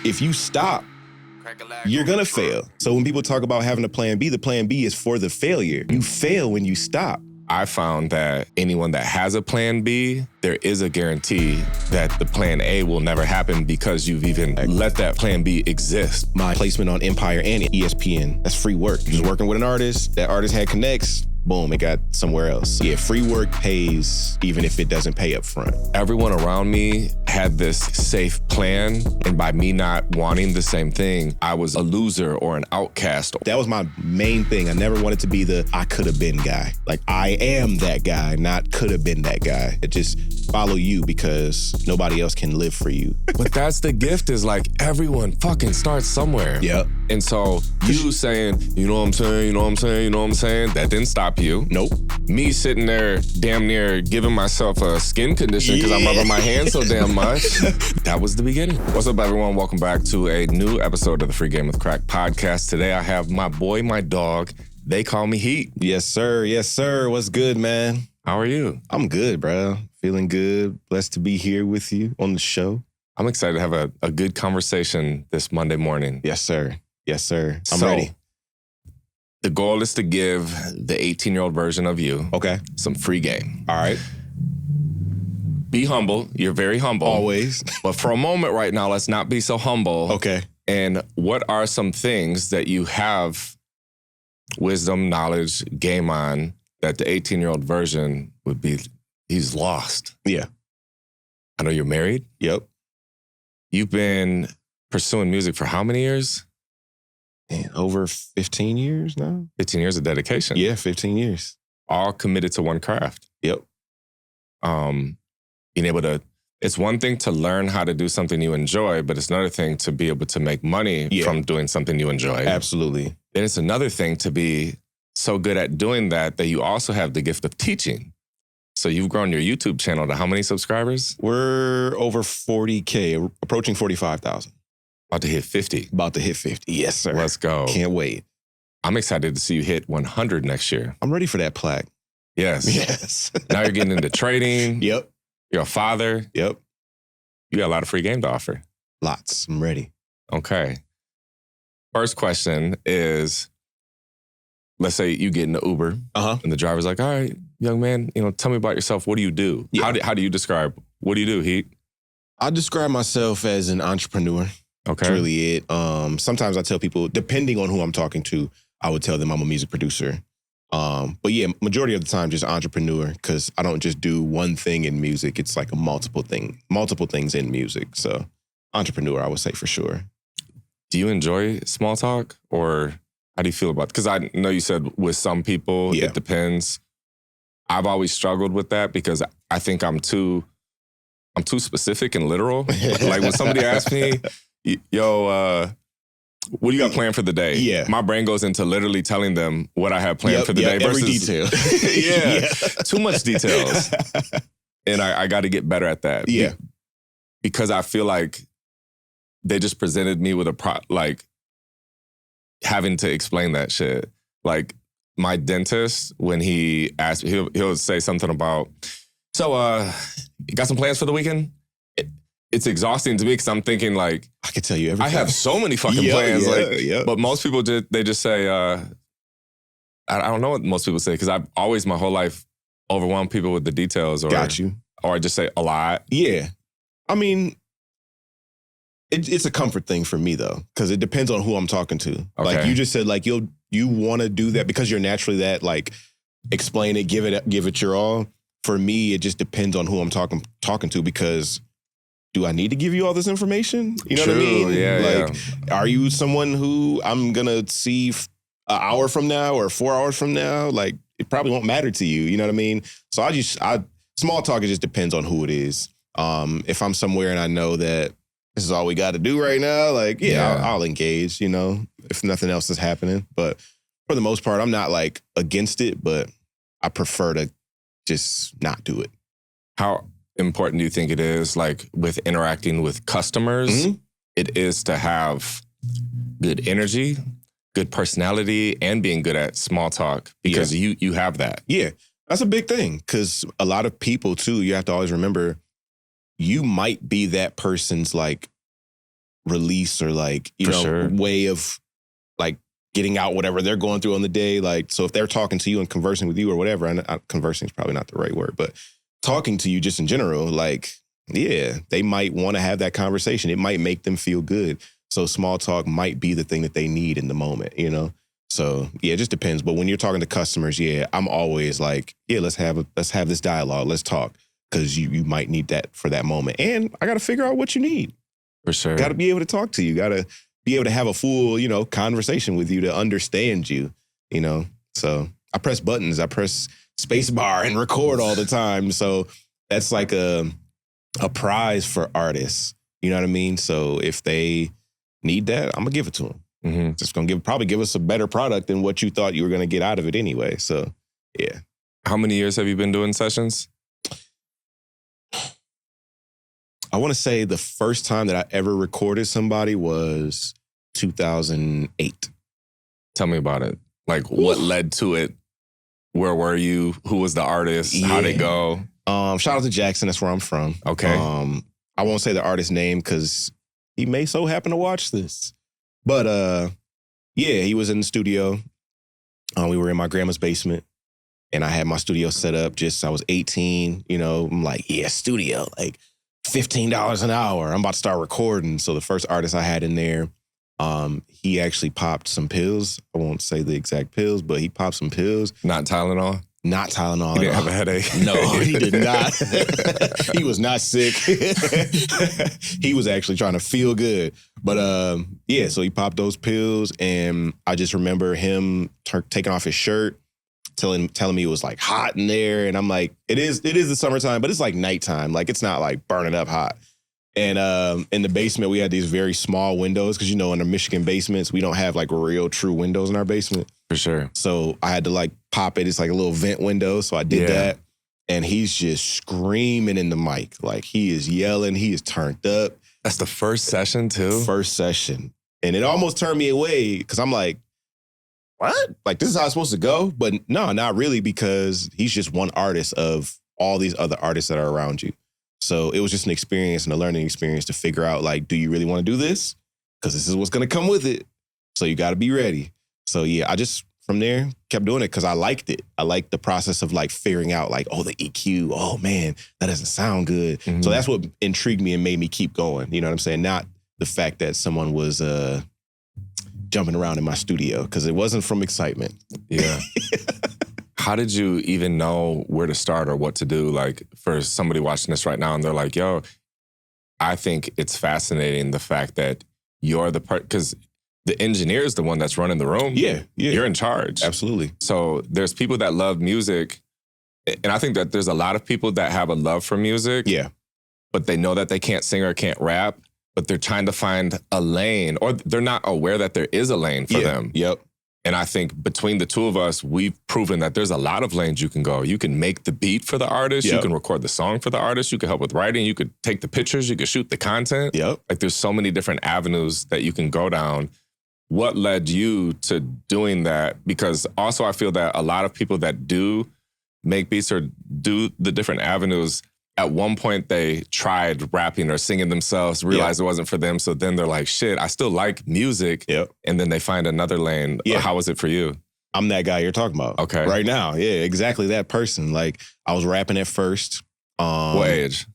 if you stop, you're going to fail. So when people talk about having a plan B, the plan B is for the failure. You fail when you stop. I found that anyone that has a plan B, there is a guarantee that the plan A will never happen because you've even let that plan B exist. My placement on Empire and ESPN, that's free work. Just working with an artist, that artist had connects, boom, it got somewhere else. Yeah, free work pays even if it doesn't pay up front. Everyone around me had this safe plan, and by me not wanting the same thing, I was a loser or an outcast. That was my main thing. I never wanted to be the I could have been guy. Like, I am that guy, not could have been that guy. It just follow you because nobody else can live for you. But that's the gift, is like everyone fucking starts somewhere. Yep. And so you saying, you know what I'm saying, you know what I'm saying, you know what I'm saying, that didn't stop you. Nope. Me sitting there damn near giving myself a skin condition because I'm rubbing my hands so damn much. That was the beginning. What's up, everyone? Welcome back to a new episode of the Free Game with Crack podcast. Today I have my boy, my dog. They call me Heat. Yes, sir. Yes, sir. What's good, man? How are you? I'm good, bro. Feeling good. Blessed to be here with you on the show. I'm excited to have a good conversation this Monday morning. Yes, sir. Yes, sir. I'm ready. The goal is to give the 18-year-old version of you some free game. All right. Be humble. You're very humble. Always. But for a moment right now, let's not be so humble. Okay. And what are some things that you have wisdom, knowledge, game on that the 18-year-old version would be, he's lost? Yeah. I know you're married. Yep. You've been pursuing music for how many years? Man, over 15 years now. 15 years of dedication. Yeah, 15 years. All committed to one craft. Yep. Being able to, it's one thing to learn how to do something you enjoy, but it's another thing to be able to make money from doing something you enjoy. Absolutely. Then it's another thing to be so good at doing that you also have the gift of teaching. So you've grown your YouTube channel to how many subscribers? We're over 40K, approaching 45,000. About to hit 50. About to hit 50. Yes, sir. Let's go. Can't wait. I'm excited to see you hit 100 next year. I'm ready for that plaque. Yes. Yes. Now you're getting into trading. Yep. You're a father. Yep. You got a lot of free game to offer. Lots. I'm ready. Okay. First question is, let's say you get in the Uber and the driver's like, all right, young man, tell me about yourself. What do you do? Yeah. How do you describe, what do you do, Heat? I describe myself as an entrepreneur. Okay. That's really it. Sometimes I tell people, depending on who I'm talking to, I would tell them I'm a music producer. But yeah, majority of the time, just entrepreneur, because I don't just do one thing in music. It's like a multiple things in music. So entrepreneur, I would say for sure. Do you enjoy small talk, or how do you feel about it? Because I know you said with some people, it depends. I've always struggled with that because I think I'm too specific and literal. Like when somebody asks me, yo, what do you got planned for the day? Yeah. My brain goes into literally telling them what I have planned for the day. Every versus, detail. Too much details. And I got to get better at that. Yeah. Because I feel like they just presented me with having to explain that shit. Like my dentist, when he asked me, he'll say something about, so you got some plans for the weekend? It's exhausting to me because I'm thinking like, I could tell you everything. I have so many fucking plans. But most people they just say, I don't know what most people say because I've always my whole life overwhelmed people with the details. Got you. Or I just say a lot. Yeah. I mean, it's a comfort thing for me though, because it depends on who I'm talking to. Okay. Like you just said, like you want to do that because you're naturally that, like explain it, give it your all. For me, it just depends on who I'm talking to because do I need to give you all this information? You know what I mean? Yeah, are you someone who I'm going to see an hour from now or 4 hours from now? Like, it probably won't matter to you. You know what I mean? So small talk, it just depends on who it is. If I'm somewhere and I know that this is all we got to do right now, like, I'll engage, if nothing else is happening. But for the most part, I'm not like against it, but I prefer to just not do it. How important do you think it is, like with interacting with customers, it is to have good energy, good personality, and being good at small talk because you have that. Yeah, that's a big thing because a lot of people too, you have to always remember you might be that person's like release or like, For sure. way of like getting out whatever they're going through on the day. Like, so if they're talking to you and conversing with you or whatever, and conversing is probably not the right word, but talking to you just in general, like, yeah, they might want to have that conversation. It might make them feel good. So small talk might be the thing that they need in the moment, So yeah, it just depends. But when you're talking to customers, yeah, I'm always like, yeah, let's have this dialogue. Let's talk. Because you might need that for that moment. And I got to figure out what you need. For sure. Got to be able to talk to you. Got to be able to have a full, conversation with you to understand you, So I press buttons. I press space bar and record all the time. So that's like a prize for artists. You know what I mean? So if they need that, I'm going to give it to them. Mm-hmm. Just going to probably give us a better product than what you thought you were going to get out of it anyway. So, yeah. How many years have you been doing sessions? I want to say the first time that I ever recorded somebody was 2008. Tell me about it. Like, what led to it? Where were you? Who was the artist? Yeah. How'd it go? Shout out to Jackson. That's where I'm from. Okay. I won't say the artist's name because he may so happen to watch this. But yeah, he was in the studio. We were in my grandma's basement. And I had my studio set up I was 18, I'm like, yeah, studio, like $15 an hour. I'm about to start recording. So the first artist I had in there, he actually popped some pills. I won't say the exact pills, but he popped some pills. Not Tylenol? Not Tylenol. He didn't have a headache? No, he did not. He was not sick. He was actually trying to feel good. But yeah, so he popped those pills. And I just remember him taking off his shirt, telling me it was like hot in there. And I'm like, it is the summertime, but it's like nighttime. Like it's not like burning up hot. And in the basement, we had these very small windows because, in the Michigan basements, we don't have like real true windows in our basement. For sure. So I had to like pop it. It's like a little vent window. So I did that. And he's just screaming in the mic. Like he is yelling. He is turned up. That's the first session too? First session. And it almost turned me away because I'm like, what? Like, this is how it's supposed to go? But no, not really, because he's just one artist of all these other artists that are around you. So it was just an experience and a learning experience to figure out, like, do you really want to do this? Because this is what's going to come with it. So you got to be ready. So yeah, I just, from there, kept doing it because I liked it. I liked the process of like figuring out like, oh, the EQ, oh man, that doesn't sound good. Mm-hmm. So that's what intrigued me and made me keep going. You know what I'm saying? Not the fact that someone was jumping around in my studio, because it wasn't from excitement. Yeah. How did you even know where to start or what to do? Like for somebody watching this right now and they're like, yo, I think it's fascinating the fact that you're the part, because the engineer is the one that's running the room. Yeah. You're in charge. Absolutely. So there's people that love music. And I think that there's a lot of people that have a love for music. Yeah. But they know that they can't sing or can't rap, but they're trying to find a lane, or they're not aware that there is a lane for them. Yep. And I think between the two of us, we've proven that there's a lot of lanes you can go. You can make the beat for the artist. Yep. You can record the song for the artist. You can help with writing. You could take the pictures. You could shoot the content. Yep. Like there's so many different avenues that you can go down. What led you to doing that? Because also I feel that a lot of people that do make beats or do the different avenues, at one point they tried rapping or singing themselves, realized it wasn't for them. So then they're like, shit, I still like music. Yep. And then they find another lane. Yeah. How was it for you? I'm that guy you're talking about. Okay. Right now. Yeah, exactly that person. Like I was rapping at first. What age?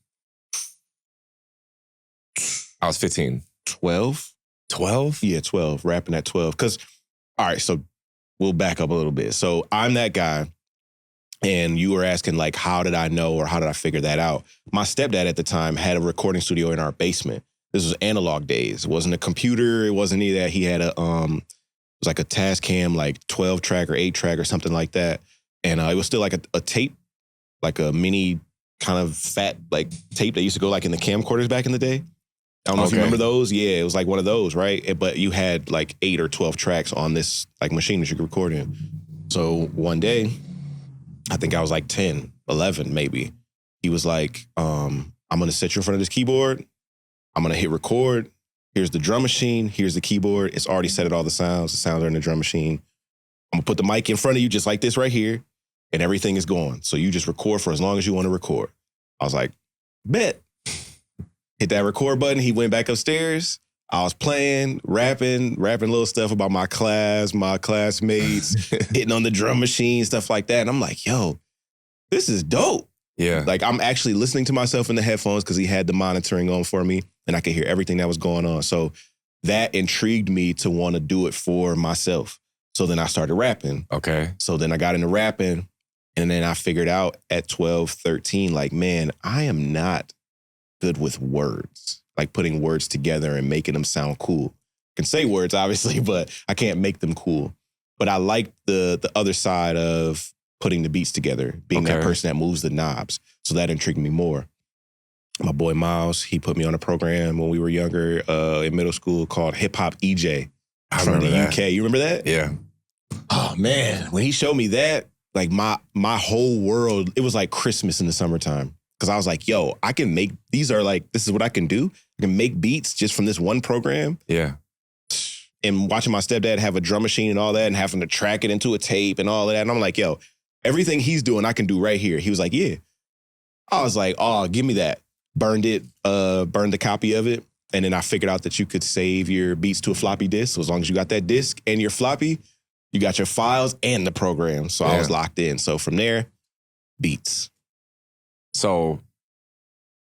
I was 15. 12. 12? Yeah, 12. Rapping at 12. Because, all right, so we'll back up a little bit. So I'm that guy. And you were asking, like, how did I know or how did I figure that out? My stepdad at the time had a recording studio in our basement. This was analog days. It wasn't a computer. It wasn't any of that. He had it was like a Tascam, like 12 track or 8 track or something like that. And it was still like a tape, like a mini kind of fat, like tape that used to go like in the camcorders back in the day. I don't know if you remember those. Yeah, it was like one of those, right? But you had like 8 or 12 tracks on this like machine that you could record in. So one day, I think I was like 10, 11 maybe. He was like, I'm going to set you in front of this keyboard. I'm going to hit record. Here's the drum machine. Here's the keyboard. It's already set at all the sounds. The sounds are in the drum machine. I'm going to put the mic in front of you just like this right here. And everything is going. So you just record for as long as you want to record. I was like, bet. Hit that record button. He went back upstairs. I was playing, rapping little stuff about my class, my classmates, hitting on the drum machine, stuff like that. And I'm like, yo, this is dope. Yeah. Like, I'm actually listening to myself in the headphones because he had the monitoring on for me and I could hear everything that was going on. So that intrigued me to want to do it for myself. So then I started rapping. Okay. So then I got into rapping and then I figured out at 12, 13, like, man, I am not good with words, like putting words together and making them sound cool. I can say words, obviously, but I can't make them cool. But I like the other side of putting the beats together, being that person that moves the knobs. So that intrigued me more. My boy Miles, he put me on a program when we were younger in middle school called Hip Hop EJ from the UK. You remember that? Yeah. Oh, man. When he showed me that, like my whole world, it was like Christmas in the summertime. Because I was like, yo, I can make, this is what I can do. I can make beats just from this one program. Yeah. And watching my stepdad have a drum machine and all that and having to track it into a tape and all of that. And I'm like, yo, everything he's doing, I can do right here. He was like, yeah. I was like, oh, give me that. Burned the copy of it. And then I figured out that you could save your beats to a floppy disk. So as long as you got that disk and your floppy, you got your files and the program. So I was locked in. So from there, beats. So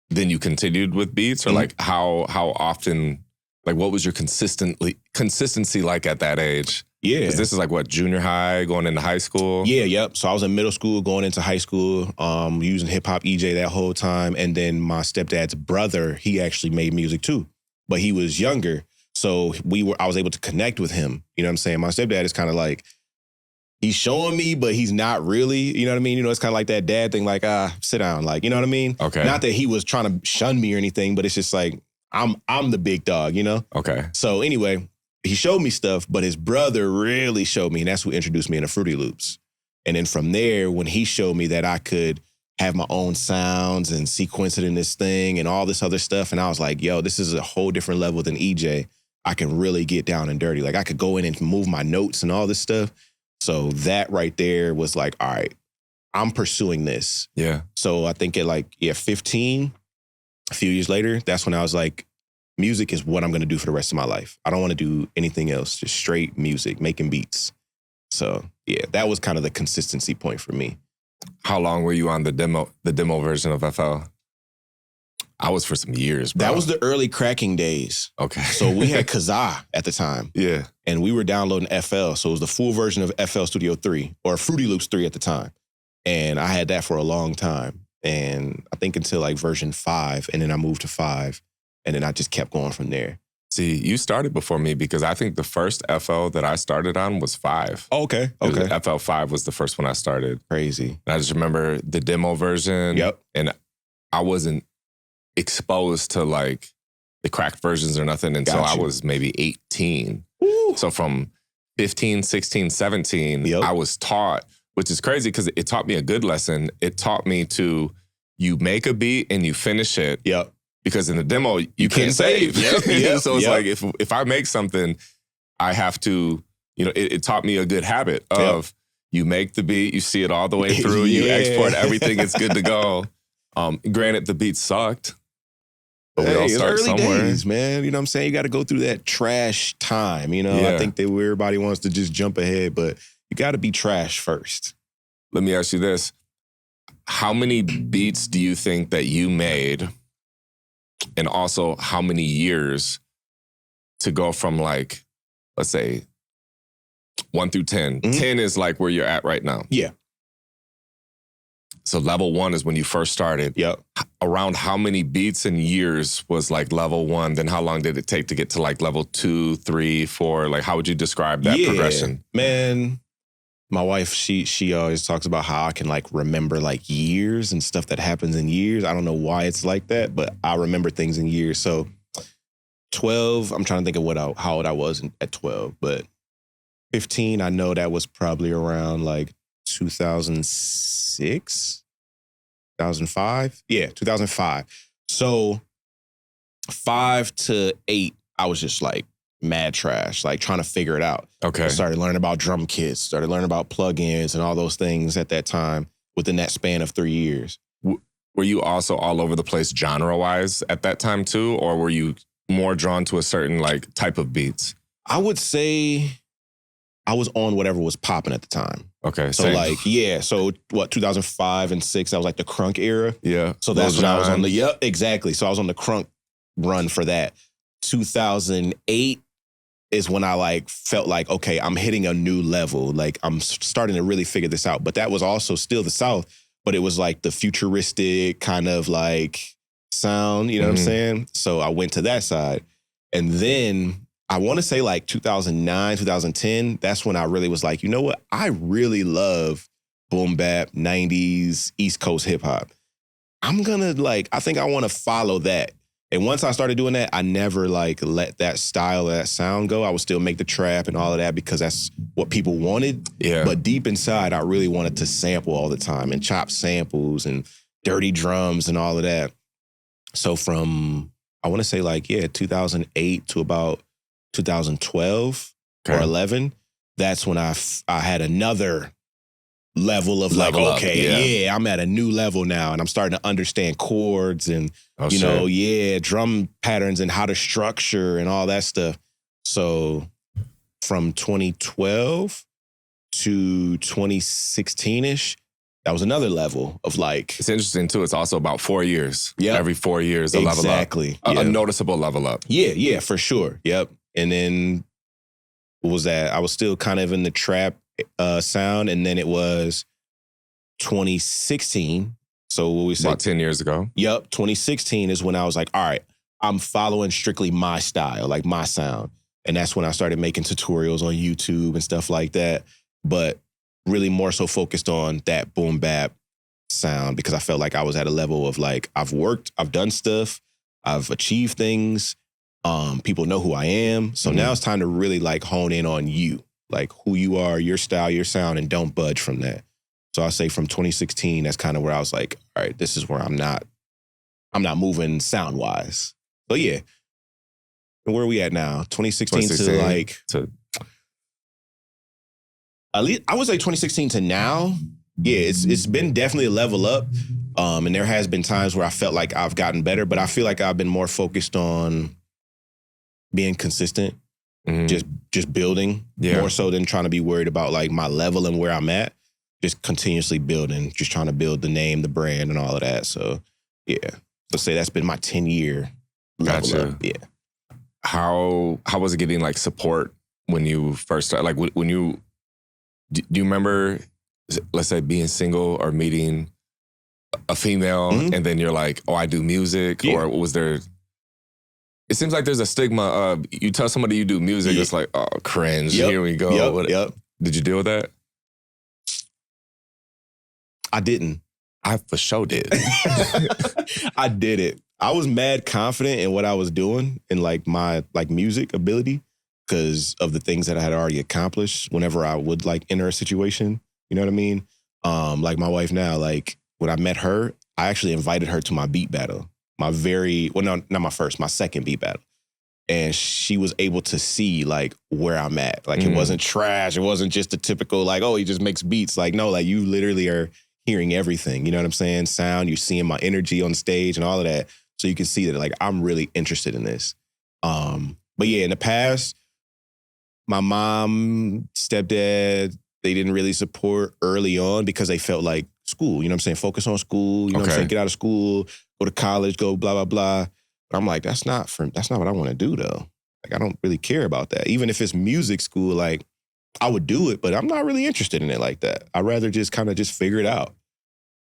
then you continued with beats, or like how often, like what was your consistency like at that age? Yeah. Because this is like what, junior high, going into high school? Yeah, yep. So I was in middle school, going into high school, using Hip Hop EJ that whole time. And then my stepdad's brother, he actually made music too, but he was younger. So I was able to connect with him. You know what I'm saying? My stepdad is kind of like, he's showing me, but he's not really, you know what I mean? You know, it's kind of like that dad thing, like, sit down, like, you know what I mean? Okay. Not that he was trying to shun me or anything, but it's just like, I'm the big dog, you know? Okay. So anyway, he showed me stuff, but his brother really showed me, and that's who introduced me into Fruity Loops. And then from there, when he showed me that I could have my own sounds and sequence it in this thing and all this other stuff, and I was like, yo, this is a whole different level than EJ. I can really get down and dirty. Like, I could go in and move my notes and all this stuff. So that right there was like, all right, I'm pursuing this. Yeah. So I think at 15, a few years later, that's when I was like, music is what I'm going to do for the rest of my life. I don't want to do anything else, just straight music, making beats. So yeah, that was kind of the consistency point for me. How long were you on the demo version of FL? I was for some years, bro. That was the early cracking days. Okay. So we had Kazaa at the time. Yeah. And we were downloading FL. So it was the full version of FL Studio 3 or Fruity Loops 3 at the time. And I had that for a long time. And I think until like version 5. And then I moved to 5. And then I just kept going from there. See, you started before me because I think the first FL that I started on was 5. Oh, okay. Okay. FL 5 was the first one I started. Crazy. And I just remember the demo version. Yep. And I wasn't exposed to like the cracked versions or nothing until I was maybe 18. Ooh. So from 15, 16, 17, I was taught, which is crazy because it taught me a good lesson. It taught me you make a beat and you finish it. Yep. Because in the demo, you can't save. Yep. So it's like if I make something, I have to, it taught me a good habit of you make the beat, you see it all the way through, you export everything, it's good to go. Granted, the beat sucked. But we all start it's early somewhere. Days, man. You know what I'm saying? You got to go through that trash time. I think that everybody wants to just jump ahead, but you got to be trash first. Let me ask you this. How many beats do you think that you made? And also, how many years to go from like, let's say, 1 through 10? 10 is like where you're at right now. Yeah. So level 1 is when you first started. Yep. Around how many beats and years was like level 1? Then how long did it take to get to like level 2, 3, 4? Like, how would you describe that progression? Man, my wife, she always talks about how I can like remember like years and stuff that happens in years. I don't know why it's like that, but I remember things in years. So 12, I'm trying to think of how old I was at 12, but 15, I know that was probably around like 2006, 2005. Yeah, 2005. So 5 to 8, I was just like mad trash, like trying to figure it out. Okay. I started learning about drum kits, started learning about plugins and all those things at that time within that span of 3 years. Were you also all over the place genre-wise at that time too? Or were you more drawn to a certain like type of beats? I would say I was on whatever was popping at the time. Okay. So same. like, so what, 2005 and 6, that was like the crunk era. Yeah. So that's when I was on the, exactly. So I was on the crunk run for that. 2008 is when I like felt like, okay, I'm hitting a new level. Like I'm starting to really figure this out. But that was also still the South, but it was like the futuristic kind of like sound, you know what I'm saying? So I went to that side. And then I want to say like 2009, 2010, that's when I really was like, you know what? I really love boom bap, 90s, East Coast hip hop. I'm gonna like, I think I want to follow that. And once I started doing that, I never like let that style, that sound go. I would still make the trap and all of that because that's what people wanted. Yeah. But deep inside, I really wanted to sample all the time and chop samples and dirty drums and all of that. So from, I want to say like, 2008 to about 2012 or 11, that's when I had another level of like, okay, I'm at a new level now and I'm starting to understand chords and, drum patterns and how to structure and all that stuff. So from 2012 to 2016-ish, that was another level of like. It's interesting too. It's also about 4 years. Yeah. Every 4 years, a level up. Exactly. A noticeable level up. Yeah, for sure. Yep. And then what was that? I was still kind of in the trap sound. And then it was 2016. So what we say? About 10 years ago. Yep. 2016 is when I was like, all right, I'm following strictly my style, like my sound. And that's when I started making tutorials on YouTube and stuff like that. But really more so focused on that boom bap sound because I felt like I was at a level of like, I've worked, I've done stuff, I've achieved things. People know who I am. So now it's time to really like hone in on you, like who you are, your style, your sound, and don't budge from that. So I say from 2016, that's kind of where I was like, all right, this is where I'm not moving sound wise. So yeah. And where are we at now? 2016 to like, at least I would say 2016 to now. Yeah, it's been definitely a level up. And there has been times where I felt like I've gotten better, but I feel like I've been more focused on being consistent, just building more so than trying to be worried about like my level and where I'm at. Just continuously building, just trying to build the name, the brand, and all of that. So yeah, let's say that's been my 10-year level Gotcha. up. Yeah. How was it getting like support when you first started? Like when you do you remember, let's say being single or meeting a female and then you're like, oh, I do music, or was there? It seems like there's a stigma of you tell somebody you do music, it's like, oh, cringe. Here we go. Yep. Did you deal with that? I didn't. I for sure did. I did it. I was mad confident in what I was doing and like my like music ability because of the things that I had already accomplished whenever I would like enter a situation. You know what I mean? Like my wife now, like when I met her, I actually invited her to my beat battle. My second beat battle. And she was able to see like where I'm at. Like it wasn't trash. It wasn't just a typical like, oh, he just makes beats. Like, no, like you literally are hearing everything. You know what I'm saying? Sound, you're seeing my energy on stage and all of that. So you can see that like I'm really interested in this. But yeah, in the past, my mom, stepdad, they didn't really support early on because they felt like school, you know what I'm saying? Focus on school, you know what I'm saying? Get out of school, go to college, go blah, blah, blah. But I'm like, that's not what I want to do though. Like, I don't really care about that. Even if it's music school, like I would do it, but I'm not really interested in it like that. I'd rather just kind of just figure it out.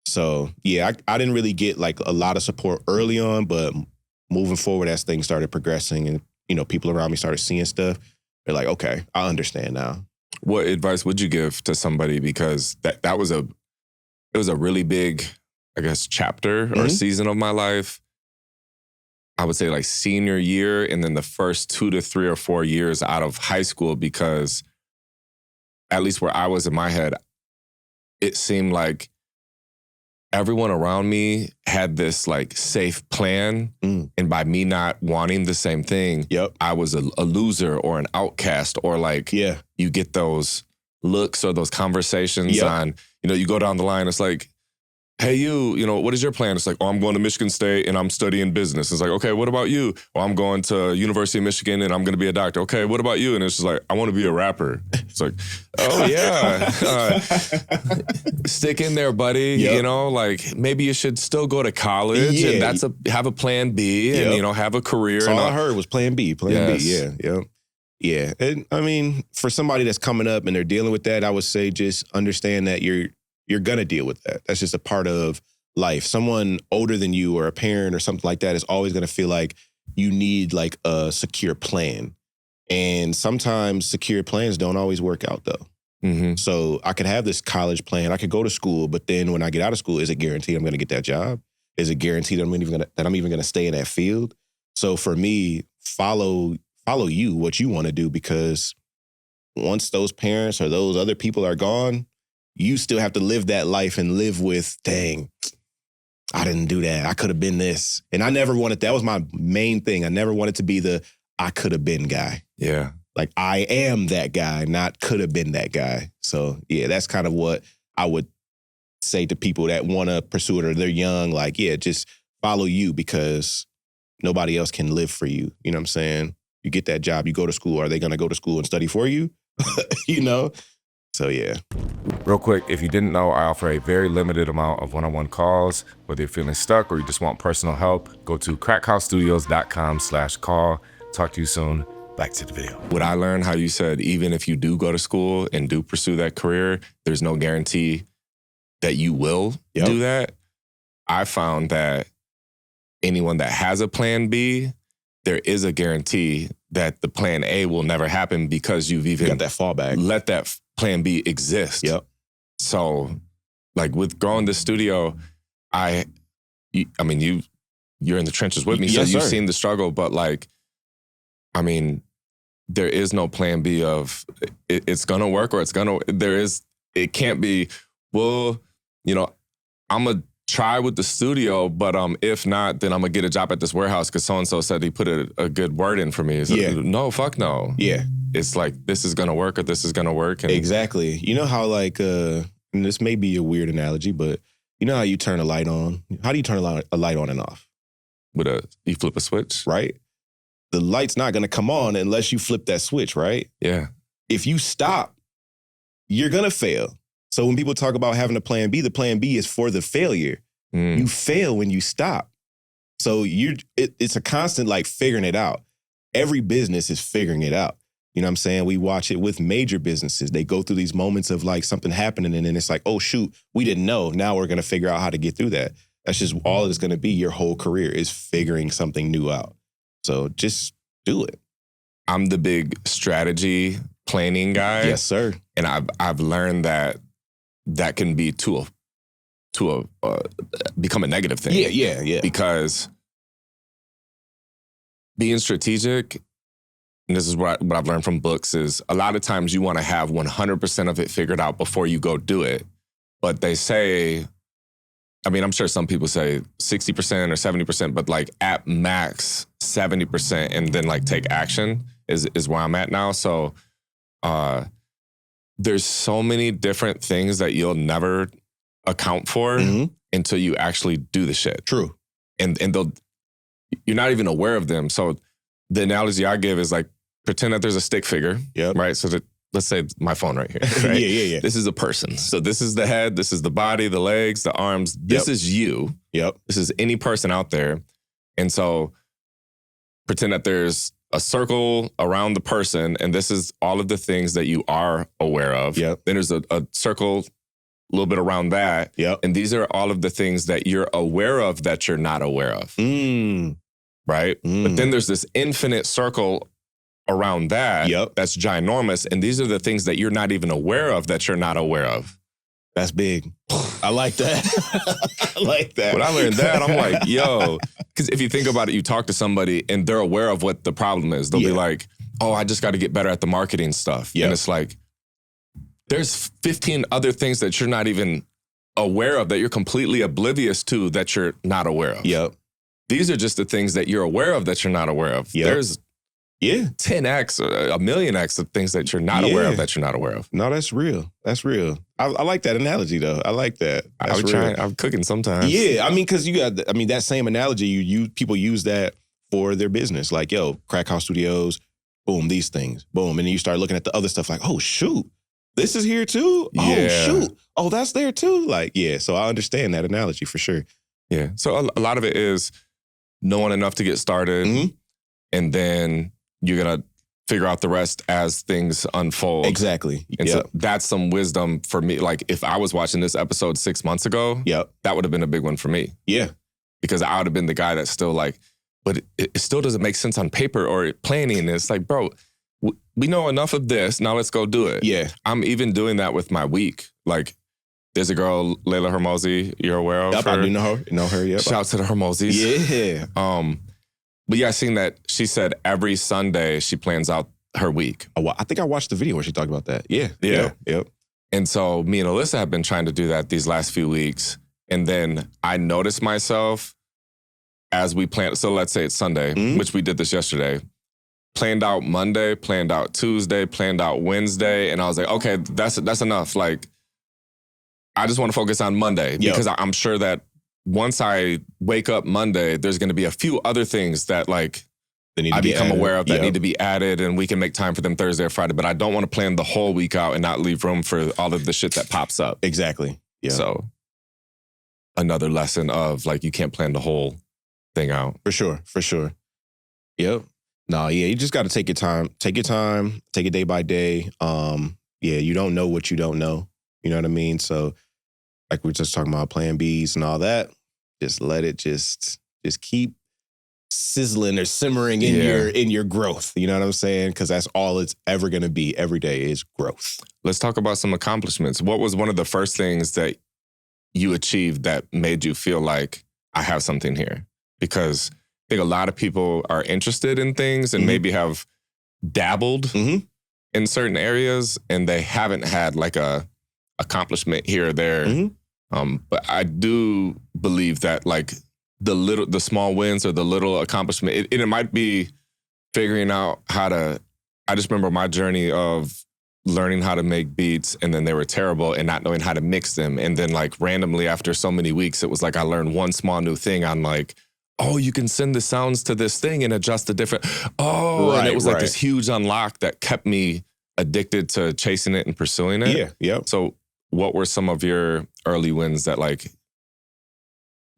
So yeah, I didn't really get like a lot of support early on, but moving forward as things started progressing and, you know, people around me started seeing stuff, they're like, okay, I understand now. What advice would you give to somebody? Because it was a really big, I guess, chapter or season of my life. I would say like senior year and then the first 2 to 3 or 4 years out of high school, because at least where I was in my head, it seemed like everyone around me had this like safe plan. And by me not wanting the same thing, I was a loser or an outcast, or like you get those looks or those conversations on, you know, you go down the line, it's like, hey, you know, what is your plan? It's like, oh, I'm going to Michigan State and I'm studying business. It's like, okay, what about you? Well, I'm going to University of Michigan and I'm going to be a doctor. Okay, what about you? And it's just like, I want to be a rapper. It's like, oh yeah, stick in there, buddy. Yep. You know, like maybe you should still go to college and have a plan B and, you know, have a career. That's all I heard was plan B, B. Yeah. Yeah. And I mean, for somebody that's coming up and they're dealing with that, I would say just understand that you're going to deal with that. That's just a part of life. Someone older than you or a parent or something like that is always going to feel like you need like a secure plan. And sometimes secure plans don't always work out though. Mm-hmm. So I could have this college plan. I could go to school, but then when I get out of school, is it guaranteed I'm going to get that job? Is it guaranteed I'm even going to stay in that field? So for me, follow you, what you want to do, because once those parents or those other people are gone, you still have to live that life and live with, dang, I didn't do that. I could have been this. And I never wanted, that was my main thing. I never wanted to be the I could have been guy. Yeah. Like I am that guy, not could have been that guy. So yeah, that's kind of what I would say to people that want to pursue it or they're young. Like, yeah, just follow you because nobody else can live for you. You know what I'm saying? You get that job, you go to school. Are they going to go to school and study for you? You know? So yeah. Real quick, if you didn't know, I offer a very limited amount of one-on-one calls. Whether you're feeling stuck or you just want personal help, go to crackhousestudios.com/call. Talk to you soon. Back to the video. What I learned, how you said, even if you do go to school and do pursue that career, there's no guarantee that you will do that. I found that anyone that has a plan B, there is a guarantee that the plan A will never happen because you've even got that fallback. Let that plan B exist. Yep. So, like with growing the studio, I mean, you're in the trenches with me, so you've seen the struggle. But like, I mean, there is no plan B of it's gonna work or it can't be. Well, you know, I'm gonna try with the studio, but if not, then I'm gonna get a job at this warehouse because so and so said he put a good word in for me. It's like, no, fuck no. Yeah. It's like, this is going to work or this is going to work. And exactly. You know how like, and this may be a weird analogy, but you know how you turn a light on? How do you turn a light on and off? You flip a switch? Right? The light's not going to come on unless you flip that switch, right? Yeah. If you stop, you're going to fail. So when people talk about having a plan B, the plan B is for the failure. You fail when you stop. So it's a constant like figuring it out. Every business is figuring it out. You know what I'm saying? We watch it with major businesses. They go through these moments of like something happening and then it's like, oh shoot, we didn't know. Now we're going to figure out how to get through that. That's just all it's going to be. Your whole career is figuring something new out. So just do it. I'm the big strategy planning guy. Yes, sir. And I've learned that can be become a negative thing. Yeah. Because being strategic, and this is what I've learned from books, is a lot of times you want to have 100% of it figured out before you go do it. But they say, I mean, I'm sure some people say 60% or 70%, but like at max 70% and then like take action is where I'm at now. So there's so many different things that you'll never account for until you actually do the shit. True. And you're not even aware of them. So the analogy I give is like, pretend that there's a stick figure, right? So that, let's say my phone right here. Right? Yeah. This is a person. So this is the head, this is the body, the legs, the arms. This is you. Yep. This is any person out there. And so pretend that there's a circle around the person, and this is all of the things that you are aware of. Yep. Then there's a circle a little bit around that. Yep. And these are all of the things that you're aware of that you're not aware of. Right? But then there's this infinite circle around that that's ginormous. And these are the things that you're not even aware of that you're not aware of. That's big. I like that. I like that. When I learned that, I'm like, yo, because if you think about it, you talk to somebody and they're aware of what the problem is. They'll be like, oh, I just got to get better at the marketing stuff. And it's like, there's 15 other things that you're not even aware of, that you're completely oblivious to, that you're not aware of. Yep. These are just the things that you're aware of that you're not aware of. Yep. There's Yeah. 10x or a million X of things that you're not aware of that you're not aware of. No, that's real. That's real. I like that analogy though. I like that. That's real. I'm cooking sometimes. Yeah, I mean, because that same analogy, people use that for their business. Like, yo, Crack House Studios, boom, these things, boom. And then you start looking at the other stuff like, oh, shoot, this is here too? Yeah. Oh, shoot. Oh, that's there too? Like, yeah, so I understand that analogy for sure. Yeah, so a lot of it is knowing enough to get started, and then you're going to figure out the rest as things unfold. Exactly. And so that's some wisdom for me. Like, if I was watching this episode 6 months ago, that would have been a big one for me. Yeah. Because I would have been the guy that's still like, but it still doesn't make sense on paper or planning. It's like, bro, we know enough of this. Now let's go do it. Yeah. I'm even doing that with my week. Like, there's a girl, Layla Hermosi, you're aware of her? I do know her. Yep. Shout out to the Hermosis. Yeah. But yeah, I seen that she said every Sunday she plans out her week. Oh, I think I watched the video where she talked about that. Yeah. Yep. And so me and Alyssa have been trying to do that these last few weeks. And then I noticed myself as we planned. So let's say it's Sunday, which we did this yesterday. Planned out Monday, planned out Tuesday, planned out Wednesday. And I was like, okay, that's enough. Like, I just want to focus on Monday because I'm sure that once I wake up Monday, there's going to be a few other things that like I become aware of that need to be added, and we can make time for them Thursday or Friday. But I don't want to plan the whole week out and not leave room for all of the shit that pops up. Exactly. Yeah. So another lesson of like, you can't plan the whole thing out. For sure. Yep. No, yeah, you just got to take your time. Take it day by day. You don't know what you don't know. You know what I mean? So like we were just talking about plan Bs and all that, just let it just keep sizzling or simmering in your growth. You know what I'm saying? Because that's all it's ever going to be every day is growth. Let's talk about some accomplishments. What was one of the first things that you achieved that made you feel like I have something here? Because I think a lot of people are interested in things and maybe have dabbled in certain areas, and they haven't had like a accomplishment here or there. But I do believe that like the small wins or the little accomplishment, it might be figuring out how to, I just remember my journey of learning how to make beats, and then they were terrible and not knowing how to mix them. And then like randomly after so many weeks, it was like I learned one small new thing on like, oh, you can send the sounds to this thing and adjust the different, and it was like this huge unlock that kept me addicted to chasing it and pursuing it. Yeah. So what were some of your early wins that like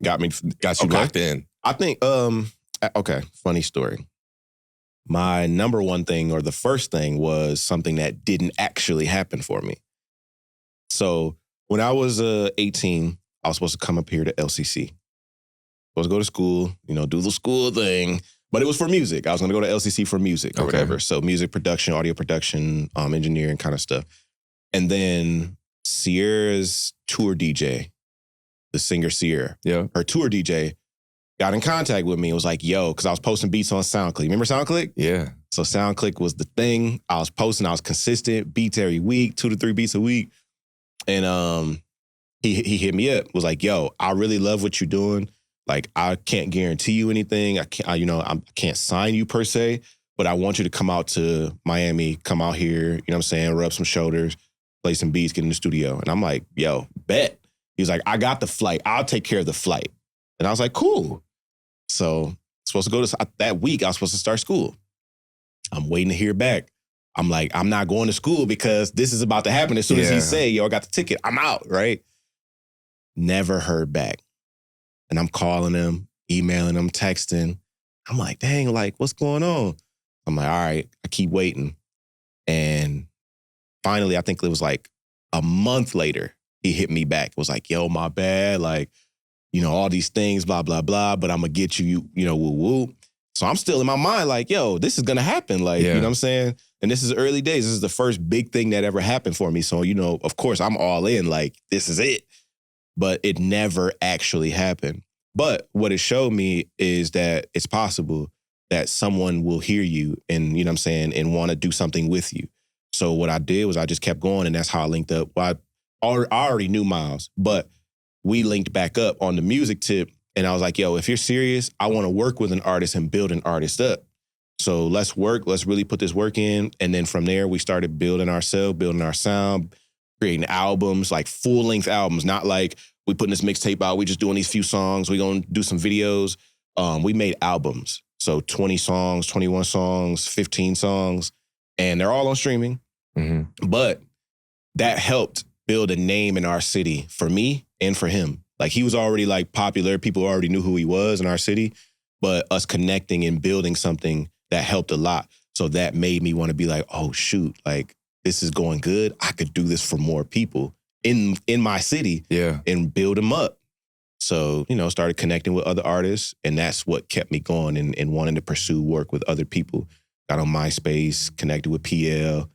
got you locked in? I think, funny story. My number one thing, or the first thing, was something that didn't actually happen for me. So when I was 18, I was supposed to come up here to LCC. Supposed to go to school, do the school thing, but it was for music. I was going to go to LCC for music or whatever. So music production, audio production, engineering kind of stuff. And then Sierra's tour DJ, the singer Sierra, her tour DJ, got in contact with me and was like, yo, because I was posting beats on SoundClick. Remember SoundClick? Yeah. So SoundClick was the thing. I was posting, I was consistent, beats every week, 2 to 3 beats a week. And he hit me up, was like, yo, I really love what you're doing. Like, I can't guarantee you anything. I can't sign you per se, but I want you to come out to Miami, come out here, rub some shoulders, play some beats, get in the studio. And I'm like, yo, bet. He's like, I got the flight. I'll take care of the flight. And I was like, cool. So supposed to go to that week, I was supposed to start school. I'm waiting to hear back. I'm like, I'm not going to school because this is about to happen. As soon as he say, yo, I got the ticket, I'm out, right? Never heard back. And I'm calling him, emailing him, texting. I'm like, dang, like, what's going on? I'm like, all right, I keep waiting. And finally, I think it was like a month later, he hit me back. Was like, yo, my bad. Like, all these things, blah, blah, blah, but I'm going to get you, woo, woo. So I'm still in my mind like, yo, this is going to happen. Like, you know what I'm saying? And this is early days. This is the first big thing that ever happened for me. So, of course, I'm all in. Like, this is it. But it never actually happened. But what it showed me is that it's possible that someone will hear you and, and want to do something with you. So what I did was I just kept going, and that's how I linked up. Well, I already knew Miles, but we linked back up on the music tip, and I was like, yo, if you're serious, I want to work with an artist and build an artist up. So let's work. Let's really put this work in. And then from there, we started building ourselves, building our sound, creating albums, like full-length albums, not like we putting this mixtape out, we just doing these few songs, we gonna do some videos. We made albums. So 20 songs, 21 songs, 15 songs, and they're all on streaming. Mm-hmm. But that helped build a name in our city for me and for him. Like he was already like popular. People already knew who he was in our city, but us connecting and building something that helped a lot. So that made me want to be like, oh shoot, like this is going good. I could do this for more people in my city and build them up. So, started connecting with other artists, and that's what kept me going and wanting to pursue work with other people. Got on MySpace, connected with PL,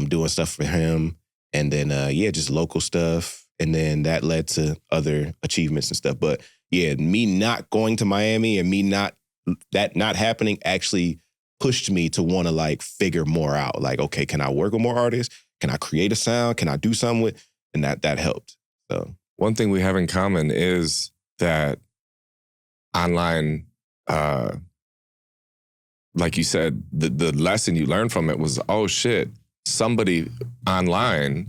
doing stuff for him. And then, just local stuff. And then that led to other achievements and stuff. But yeah, me not going to Miami and that not happening actually pushed me to want to like figure more out. Like, okay, can I work with more artists? Can I create a sound? Can I do something with? And that helped. So one thing we have in common is that online, like you said, the lesson you learned from it was, oh shit, somebody online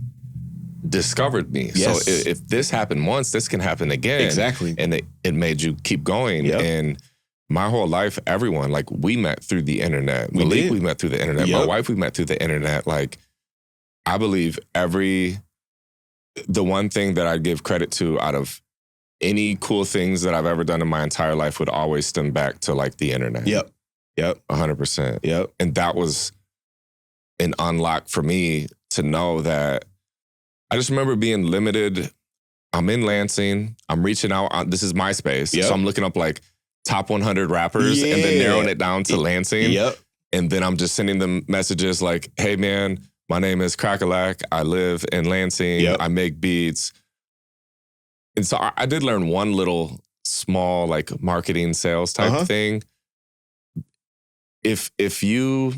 discovered me. Yes. So if this happened once, this can happen again. Exactly. And it made you keep going. Yep. And my whole life, everyone, like we met through the internet. Malik, we met through the internet. Yep. My wife, we met through the internet. Like I believe the one thing that I give credit to out of any cool things that I've ever done in my entire life would always stem back to like the internet. Yep. 100%. Yep. And that was an unlock for me to know that I just remember being limited. I'm in Lansing. I'm reaching out. This is MySpace. Yep. So I'm looking up like top 100 rappers and then narrowing it down to Lansing. Yep. And then I'm just sending them messages like, hey man, my name is Crackalak. I live in Lansing. Yep. I make beats. And so I did learn one little small like marketing sales type thing. If you,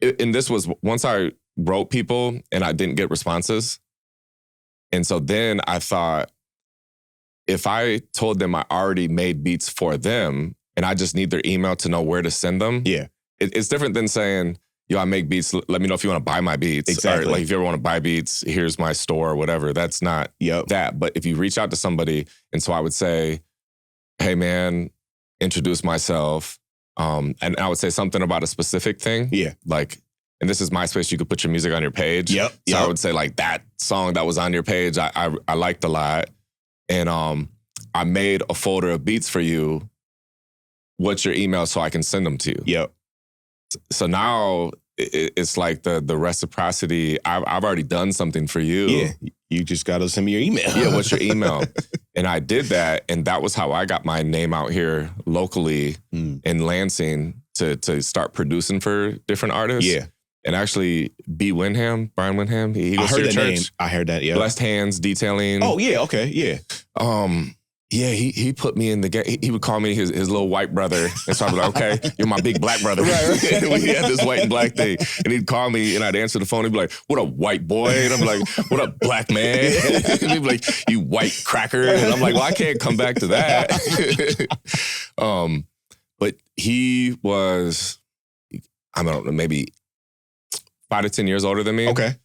and this was once I wrote people and I didn't get responses. And so then I thought, if I told them I already made beats for them and I just need their email to know where to send them. Yeah. It's different than saying, yo, I make beats. Let me know if you want to buy my beats. Exactly. Or like if you ever want to buy beats, here's my store or whatever. That's not that. But if you reach out to somebody, and so I would say, hey man, introduce myself. And I would say something about a specific thing. Yeah. Like, and this is MySpace, you could put your music on your page. Yep. So I would say like that song that was on your page, I liked a lot. And I made a folder of beats for you. What's your email so I can send them to you? Yep. So now it's like the reciprocity. I've already done something for you. Yeah. You just got to send me your email. Yeah, what's your email? And I did that. And that was how I got my name out here locally in Lansing to start producing for different artists. Yeah. And actually, Brian Windham, he goes I heard to your that church. name. I heard that, yeah. Blessed Hands Detailing. Oh, yeah, okay, yeah. Yeah, he put me in the game. He would call me his little white brother. And so I'd be like, okay, you're my big black brother. Right. We had this white and black thing. And he'd call me and I'd answer the phone. He'd be like, what a white boy. And I'm like, what a black man. And he'd be like, you white cracker. And I'm like, well, I can't come back to that. But he was, I don't know, maybe 5 to 10 years older than me. Okay.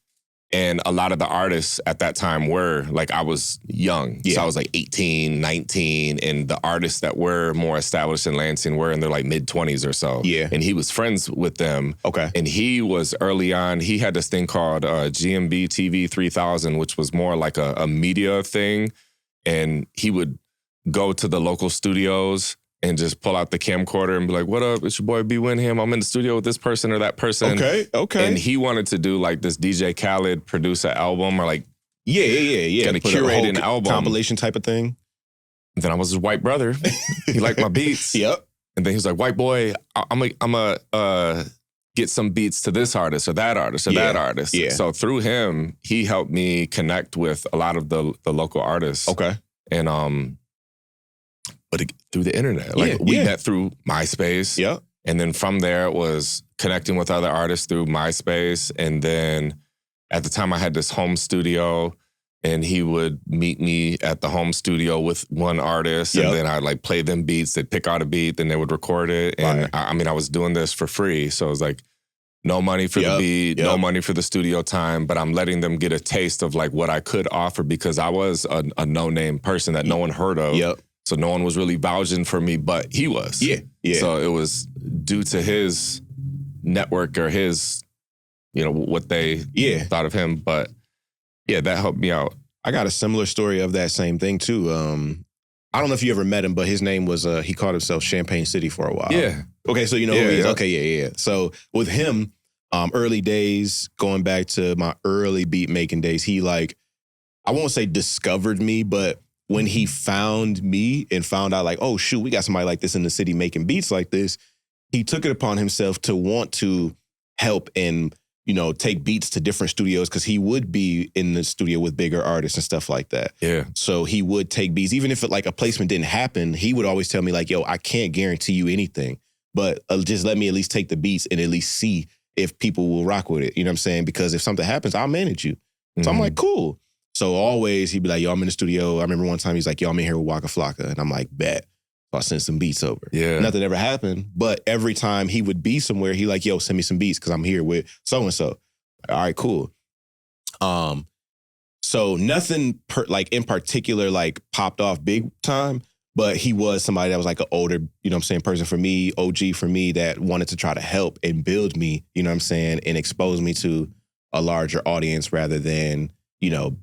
And a lot of the artists at that time were, like, I was young. Yeah. So I was like 18, 19. And the artists that were more established in Lansing were in their like mid-20s or so. Yeah. And he was friends with them. Okay. And he was early on, he had this thing called GMB TV 3000, which was more like a media thing. And he would go to the local studios and just pull out the camcorder and be like, what up? It's your boy B. Winham. I'm in the studio with this person or that person. Okay. And he wanted to do like this DJ Khaled produce an album or like kind of curate an album. Compilation type of thing. And then I was his white brother. He liked my beats. Yep. And then he was like, white boy, I'm a get some beats to this artist or that artist or that artist. Yeah. So through him, he helped me connect with a lot of the local artists. Okay. And but through the internet. Like we met through MySpace. Yeah. And then from there it was connecting with other artists through MySpace. And then at the time I had this home studio and he would meet me at the home studio with one artist, and then I'd like play them beats. They'd pick out a beat, then they would record it. And I mean, I was doing this for free. So it was like, no money for the beat, no money for the studio time, but I'm letting them get a taste of like what I could offer, because I was a no-name person that no one heard of. So no one was really vouching for me, but he was. So it was due to his network or his, you know, what they thought of him. But yeah, that helped me out. I got a similar story of that same thing too. I don't know if you ever met him, but his name was, he called himself Champagne City for a while. Okay, so you know who he is. Okay, So with him, early days, going back to my early beat making days, he like, I won't say discovered me, but when he found me and found out like, oh shoot, we got somebody like this in the city making beats like this, he took it upon himself to want to help and, you know, take beats to different studios, because he would be in the studio with bigger artists and stuff like that. So he would take beats, even if it, like a placement didn't happen, he would always tell me like, yo, I can't guarantee you anything, but just let me at least take the beats and at least see if people will rock with it. You know what I'm saying? Because if something happens, I'll manage you. So I'm like, cool. So always he'd be like, yo, I'm in the studio. I remember one time he's like, yo, I'm in here with Waka Flocka. And I'm like, bet. So I sent some beats over. Nothing ever happened. But every time he would be somewhere, he like, yo, send me some beats because I'm here with so-and-so. All right, cool. So nothing like in particular like popped off big time, but he was somebody that was like an older, you know what I'm saying, person for me, OG for me, that wanted to try to help and build me, you know what I'm saying, and expose me to a larger audience rather than, you know,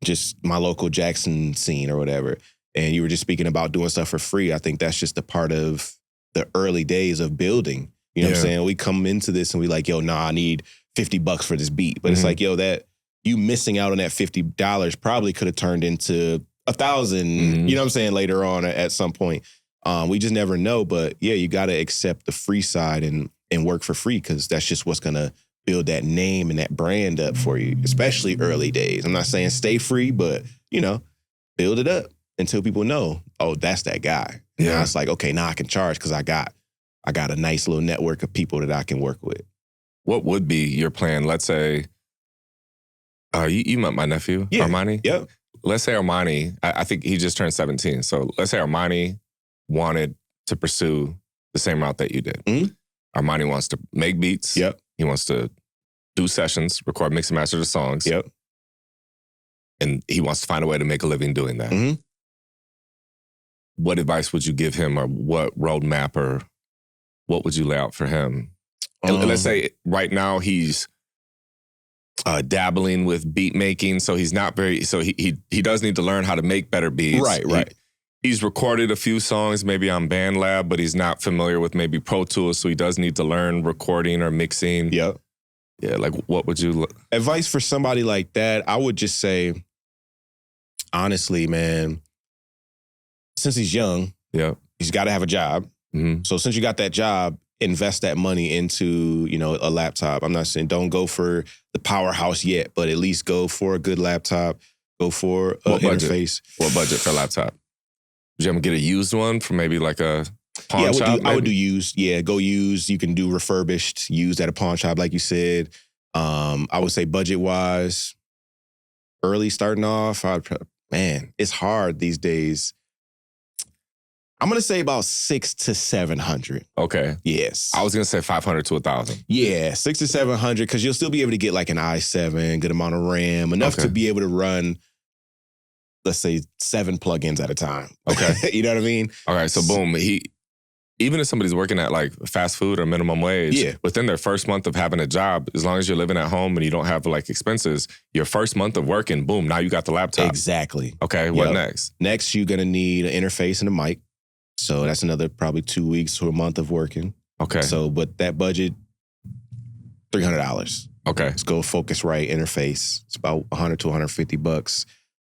just my local Jackson scene or whatever. And you were just speaking about doing stuff for free. I think that's just a part of the early days of building. You know what I'm saying? We come into this and we like, yo, nah, I need $50 for this beat. But it's like, yo, that you missing out on that $50 probably could have turned into $1,000, you know what I'm saying, later on at some point. We just never know. But yeah, you got to accept the free side and work for free, because that's just what's going to build that name and that brand up for you, especially early days. I'm not saying stay free, but, you know, build it up until people know, oh, that's that guy. And now it's like, okay, now I can charge because I got a nice little network of people that I can work with. What would be your plan? Let's say, you met my nephew, Armani? Yep. Let's say Armani, I think he just turned 17. So let's say Armani wanted to pursue the same route that you did. Armani wants to make beats. He wants to do sessions, record, mix and master the songs. And he wants to find a way to make a living doing that. What advice would you give him, or what roadmap, or what would you lay out for him? And let's say right now he's dabbling with beat making, so he's not very, so he does need to learn how to make better beats. Right. He's recorded a few songs maybe on BandLab, but he's not familiar with maybe Pro Tools, so he does need to learn recording or mixing. Yeah, like what would you... Advice for somebody like that, I would just say, honestly, man, since he's young, he's got to have a job. So since you got that job, invest that money into, you know, a laptop. I'm not saying don't go for the powerhouse yet, but at least go for a good laptop. Go for an interface. What budget for a laptop? Would you ever get a used one from maybe like a pawn shop? I would do used. Yeah, go used. You can do refurbished, used at a pawn shop, like you said. I would say budget-wise, early starting off, man, it's hard these days. I'm going to say about $600 to $700. Okay. Yes. I was going to say $500 to $1,000. Yeah, $600 to $700, because you'll still be able to get like an i7, good amount of RAM, enough to be able to run, let's say, 7 plugins at a time. Okay. You know what I mean? All right. So boom, even if somebody's working at like fast food or minimum wage, within their first month of having a job, as long as you're living at home and you don't have like expenses, your first month of working, boom, now you got the laptop. Exactly. Okay. What next? Next, you're going to need an interface and a mic. So that's another probably 2 weeks to a month of working. Okay. So, but that budget, $300. Okay. Let's go Focusrite interface. It's about $100 to $150.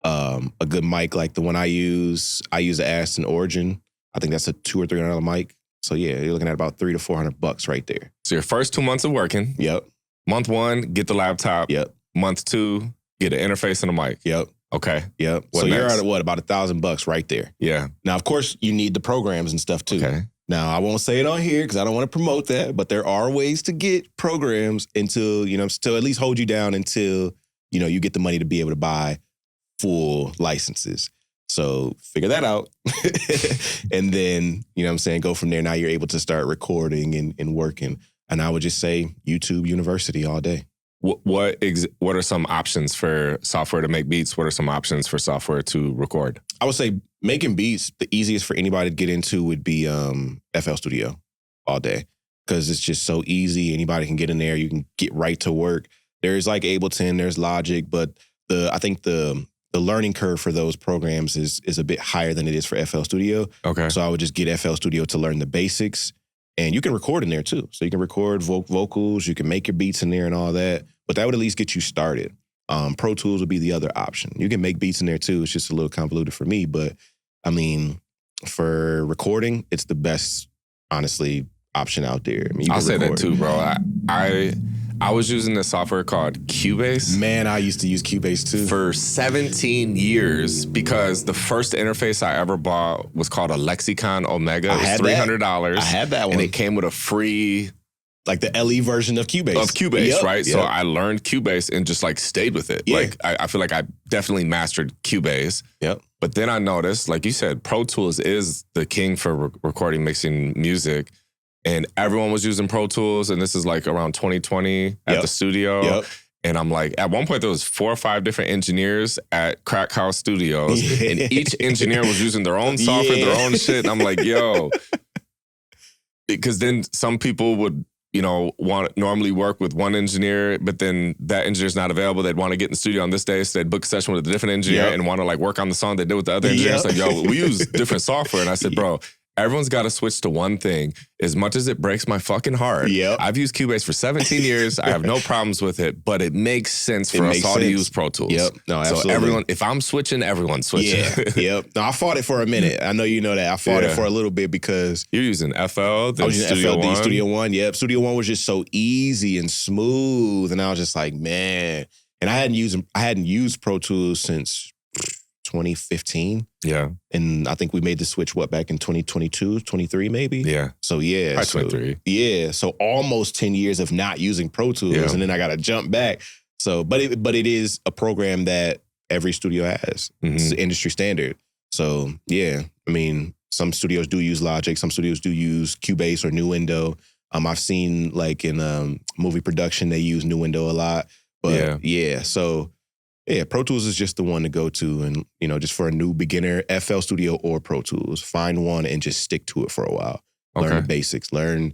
A good mic like the one I use an Aston Origin. I think that's a $200 or $300 mic. So yeah, you're looking at about $300 to $400 right there. So your first 2 months of working. Yep. Month 1, get the laptop. Yep. Month 2, get an interface and a mic. Yep. Okay. Yep. So you're at about $1,000 right there. Yeah. Now, of course, you need the programs and stuff too. Okay. Now, I won't say it on here because I don't want to promote that, but there are ways to get programs until, you know, to at least hold you down until, you know, you get the money to be able to buy full licenses. So figure that out. And then, you know what I'm saying, go from there. Now you're able to start recording and working. And I would just say YouTube University all day. What are some options for software to make beats? What are some options for software to record? I would say making beats, the easiest for anybody to get into would be FL Studio all day, because it's just so easy. Anybody can get in there. You can get right to work. There's like Ableton, there's Logic, but I think the learning curve for those programs is a bit higher than it is for FL Studio. Okay. So I would just get FL Studio to learn the basics. And you can record in there too. So you can record vocals, you can make your beats in there and all that. But that would at least get you started. Pro Tools would be the other option. You can make beats in there too. It's just a little convoluted for me. But I mean, for recording, it's the best, honestly, option out there. I mean, I'll say that too, bro. I was using this software called Cubase. Man, I used to use Cubase too. For 17 years, because the first interface I ever bought was called a Lexicon Omega. It was $300. I had that one. And it came with a free... Like the LE version of Cubase. Yep, right? Yep. So I learned Cubase and just like stayed with it. Yeah. Like I feel like I definitely mastered Cubase. Yep. But then I noticed, like you said, Pro Tools is the king for recording, mixing music. And everyone was using Pro Tools. And this is like around 2020 at the studio. Yep. And I'm like, at one point there was 4 or 5 different engineers at Crack House Studios. Yeah. And each engineer was using their own software, their own shit. And I'm like, yo. Because then some people would, you know, normally work with one engineer, but then that engineer's not available. They'd want to get in the studio on this day, so they'd book a session with a different engineer and want to like work on the song they did with the other engineer. It's like, yo, we use different software. And I said, bro, everyone's got to switch to one thing. As much as it breaks my fucking heart, I've used Cubase for 17 years. I have no problems with it, but it makes sense for us all to use Pro Tools. Yep. No, absolutely. So everyone, if I'm switching, everyone's switching. Yeah. Yep. No, I fought it for a minute. I know you know that. I fought it for a little bit because you're using FL, then Studio One. Studio One. Yep. Studio One was just so easy and smooth, and I was just like, man. And I hadn't used Pro Tools since 2015. Yeah. And I think we made the switch, back in 2022, 23 maybe? Yeah. So yeah. Probably 23. Yeah. So almost 10 years of not using Pro Tools, and then I got to jump back. So, but it is a program that every studio has. Mm-hmm. It's the industry standard. So yeah, I mean, some studios do use Logic. Some studios do use Cubase or Nuendo. I've seen like in movie production, they use Nuendo a lot. But yeah, so... Yeah, Pro Tools is just the one to go to. And, you know, just for a new beginner, FL Studio or Pro Tools, find one and just stick to it for a while. Learn the basics. Learn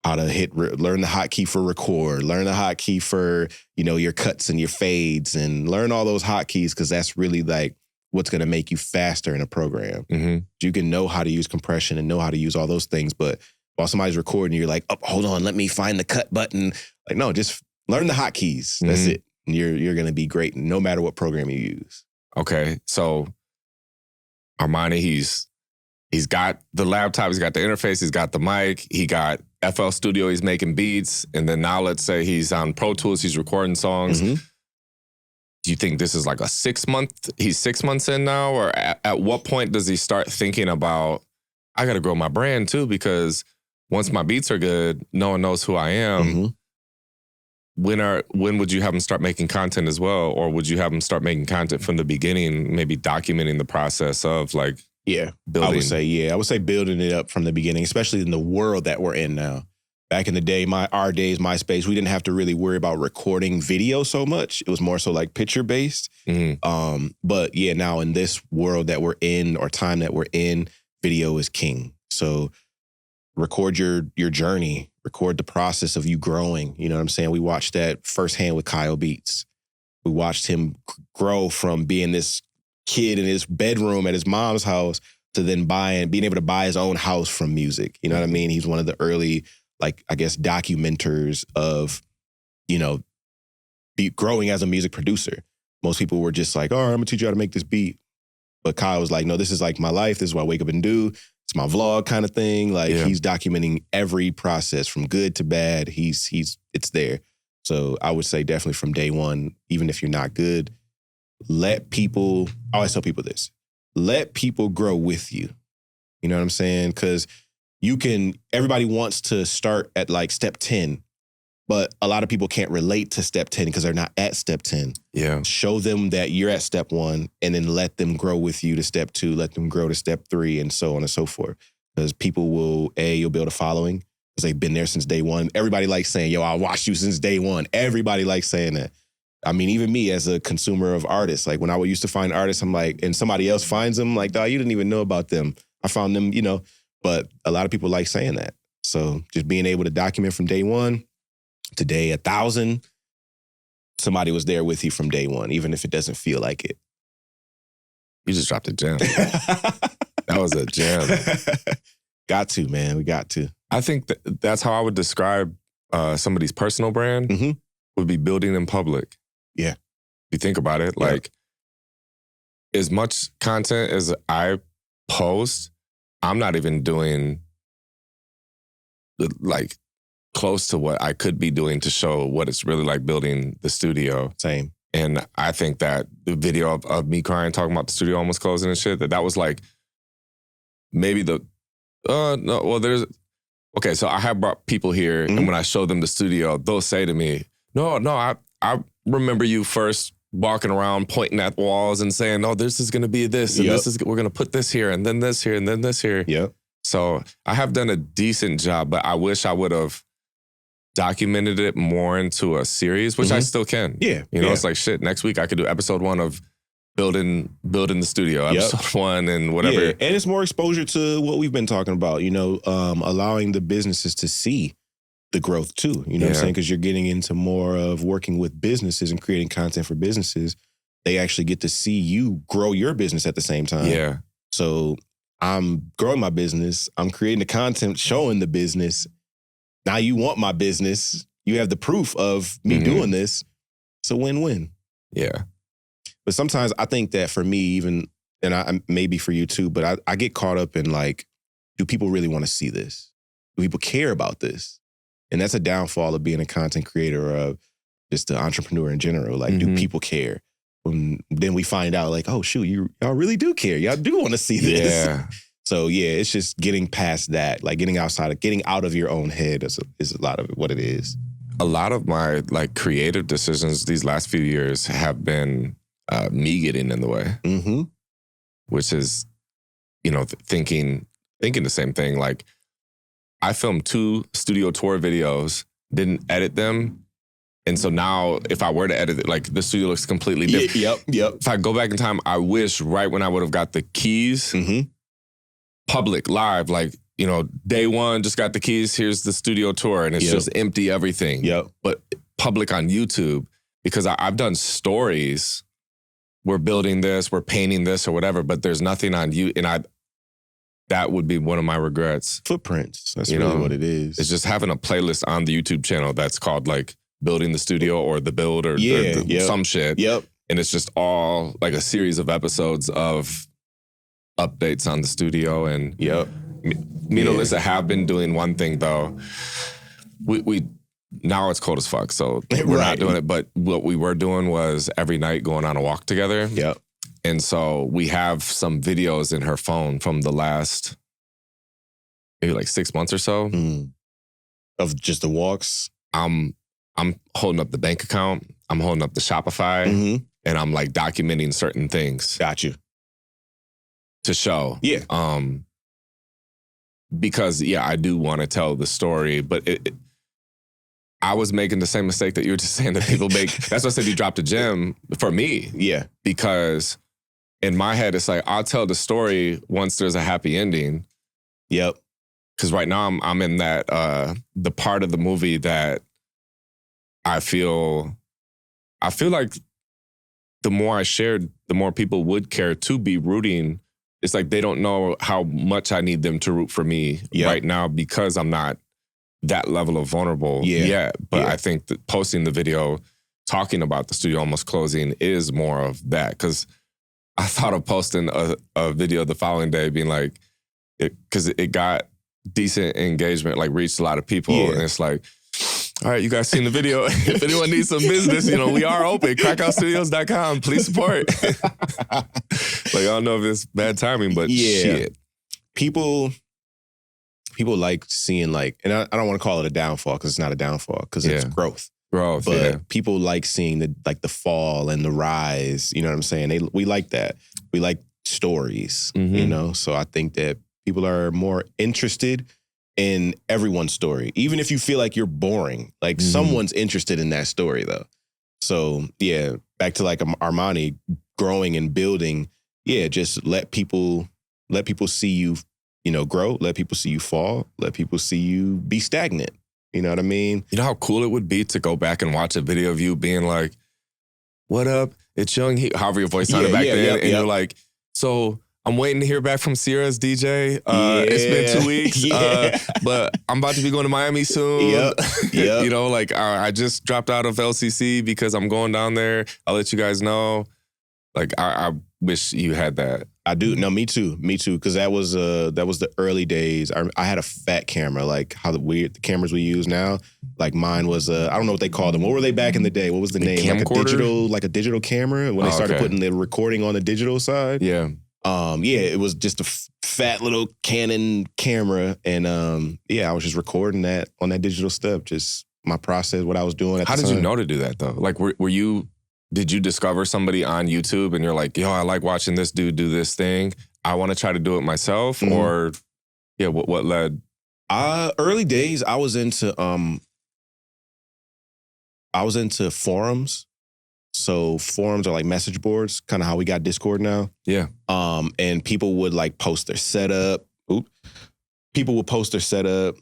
how to learn the hotkey for record. Learn the hotkey for, you know, your cuts and your fades. And learn all those hotkeys, because that's really like what's going to make you faster in a program. Mm-hmm. You can know how to use compression and know how to use all those things. But while somebody's recording, you're like, oh, hold on, let me find the cut button. Like, no, just learn the hotkeys. Mm-hmm. That's it. You're going to be great no matter what program you use. Okay, so Armani, he's got the laptop, he's got the interface, he's got the mic, he got FL Studio, he's making beats, and then now let's say he's on Pro Tools, he's recording songs. Mm-hmm. Do you think this is like he's 6 months in now? Or at what point does he start thinking about, I got to grow my brand too, because once my beats are good, no one knows who I am. Mm-hmm. When would you have them start making content as well? Or would you have them start making content from the beginning, maybe documenting the process of like building? I would say building it up from the beginning, especially in the world that we're in now. Back in the day, MySpace, we didn't have to really worry about recording video so much. It was more so like picture based. Mm-hmm. But yeah, now in this world that we're in, or time that we're in, video is king. So record your journey. Record the process of you growing. You know what I'm saying? We watched that firsthand with Kyle Beats. We watched him grow from being this kid in his bedroom at his mom's house to then being able to buy his own house from music. You know what I mean? He's one of the early, like, I guess, documenters of, you know, growing as a music producer. Most people were just like, all right, I'm gonna teach you how to make this beat. But Kyle was like, no, this is like my life. This is what I wake up and do. It's my vlog kind of thing. Like he's documenting every process from good to bad. It's there. So I would say definitely from day one, even if you're not good, I always tell people this, let people grow with you. You know what I'm saying? Because everybody wants to start at like step 10, But a lot of people can't relate to step 10 because they're not at step 10. Yeah. Show them that you're at step 1 and then let them grow with you to step 2, let them grow to step 3 and so on and so forth. Because people will, you'll build a following because they've been there since day 1. Everybody likes saying, yo, I watched you since day 1. Everybody likes saying that. I mean, even me as a consumer of artists, like when I used to find artists, I'm like, and somebody else finds them, like, dog, you didn't even know about them. I found them, but a lot of people like saying that. So just being able to document from day 1 to day 1,000, somebody was there with you from day 1, even if it doesn't feel like it. You just dropped a gem. That was a gem. Got to, man. We got to. I think that's how I would describe somebody's personal brand would be building in public. Yeah. If you think about it, like as much content as I post, I'm not even doing like close to what I could be doing to show what it's really like building the studio. Same. And I think that the video of me crying, talking about the studio almost closing and shit, that was like maybe okay, so I have brought people here and when I show them the studio, they'll say to me, no, I remember you first walking around pointing at walls and saying, oh, this is going to be this and we're going to put this here and then this here and then this here. Yep. So I have done a decent job, but I wish I would have documented it more into a series, which I still can. Yeah. It's like shit. Next week I could do episode 1 of building the studio, episode 1 and whatever. Yeah. And it's more exposure to what we've been talking about, allowing the businesses to see the growth too. You know what I'm saying? Because you're getting into more of working with businesses and creating content for businesses. They actually get to see you grow your business at the same time. Yeah. So I'm growing my business. I'm creating the content showing the business. Now you want my business. You have the proof of me doing this. It's a win-win. Yeah. But sometimes I think that for me, even, and maybe for you too, but I get caught up in like, do people really want to see this? Do people care about this? And that's a downfall of being a content creator or just an entrepreneur in general. Like, do people care? Then we find out like, oh, shoot, y'all really do care. Y'all do want to see this. Yeah. So, it's just getting past that, like getting out of your own head is a lot of what it is. A lot of my like creative decisions these last few years have been me getting in the way, which is, thinking the same thing. Like I filmed 2 studio tour videos, didn't edit them. And so now if I were to edit it, like the studio looks completely different. Yep. If I go back in time, I wish right when I would have got the keys, public, live, like, day 1, just got the keys, here's the studio tour, and it's just empty everything. Yep. But public on YouTube, because I've done stories, we're building this, we're painting this or whatever, but there's nothing on you. And that would be one of my regrets. Footprints. That's really what it is. It's just having a playlist on the YouTube channel that's called like Building the Studio or The Build or some shit. Yep. And it's just all like a series of episodes of updates on the studio. And me and Alyssa have been doing one thing though. We now it's cold as fuck, so we're not doing it. But what we were doing was every night going on a walk together. Yep. And so we have some videos in her phone from the last maybe like 6 months or so. Of just the walks. I'm holding up the bank account. I'm holding up the Shopify. And I'm like documenting certain things. Got you. To show. Yeah. Because I do want to tell the story, but I was making the same mistake that you were just saying that people make. That's why I said you dropped a gem for me. Yeah. Because in my head, it's like, I'll tell the story once there's a happy ending. Yep. Because right now I'm in that, the part of the movie that I feel like the more I shared, the more people would care to be rooting. It's like they don't know how much I need them to root for me right now because I'm not that level of vulnerable yet. But I think that posting the video, talking about the studio almost closing is more of that. Because I thought of posting a video the following day being like, because it got decent engagement, like reached a lot of people. And it's like, all right, you guys seen the video. If anyone needs some business, we are open. Crackoutstudios.com. Please support. Like, I don't know if it's bad timing, but shit. People, people like seeing like, and I don't want to call it a downfall because it's not a downfall because it's growth. Growth, but people like seeing the fall and the rise. You know what I'm saying? We like that. We like stories. You know, so I think that people are more interested in everyone's story, even if you feel like you're boring. Like someone's interested in that story though. So yeah, back to like Armani growing and building. Yeah, just let people see you, you know, grow. Let people see you fall. Let people see you be stagnant. You know what I mean? You know how cool it would be to go back and watch a video of you being like, "What up? It's Young Heat." However your voice sounded back then, and you're like, "So I'm waiting to hear back from Sierra's DJ. It's been 2 weeks, but I'm about to be going to Miami soon." You know, like I just dropped out of LCC because I'm going down there. I'll let you guys know. Like I wish you had that. I do. No, me too. Because that was the early days. I had a fat camera, like how the cameras we use now. Like mine was I don't know what they called them. What were they back in the day? What was the name? Like a digital camera when they started putting the recording on the digital side. Yeah. It was just a fat little Canon camera, and I was just recording that on that digital stuff. Just my process, what I was doing. How did you know to do that though? Like, were you? Did you discover somebody on YouTube and you're like, yo, I like watching this dude do this thing. I want to try to do it myself, or what led? Early days, I was into forums. So forums are like message boards, kind of how we got Discord now. Yeah. And people would like post their setup. People would post their setup,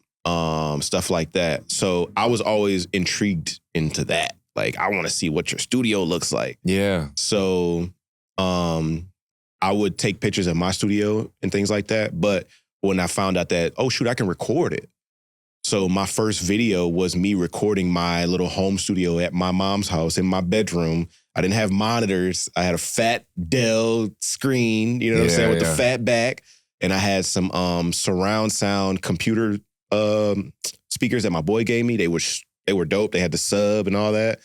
stuff like that. So I was always intrigued into that. Like, I want to see what your studio looks like. Yeah. So I would take pictures of my studio and things like that. But when I found out that, oh, shoot, I can record it. So my first video was me recording my little home studio at my mom's house in my bedroom. I didn't have monitors. I had a fat Dell screen, you know what I'm saying, with the fat back. And I had some surround sound computer speakers that my boy gave me. They were dope. They had the sub and all that.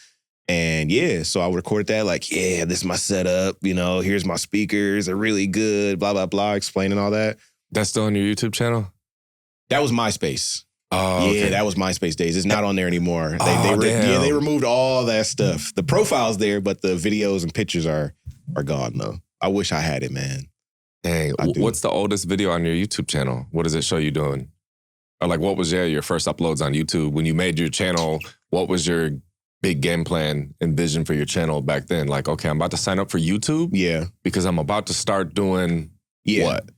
And so I recorded that like, this is my setup. You know, here's my speakers. They're really good, blah, blah, blah, explaining all that. That's still on your YouTube channel? That was MySpace. Oh, okay. That was MySpace days. It's not on there anymore. Damn. They removed all that stuff. The profile's there, but the videos and pictures are gone though. I wish I had it, man. Dang. What's the oldest video on your YouTube channel? What does it show you doing? Or like, what was your first uploads on YouTube? When you made your channel, what was your big game plan and vision for your channel back then? Like, okay, I'm about to sign up for YouTube. Yeah. Because I'm about to start doing what?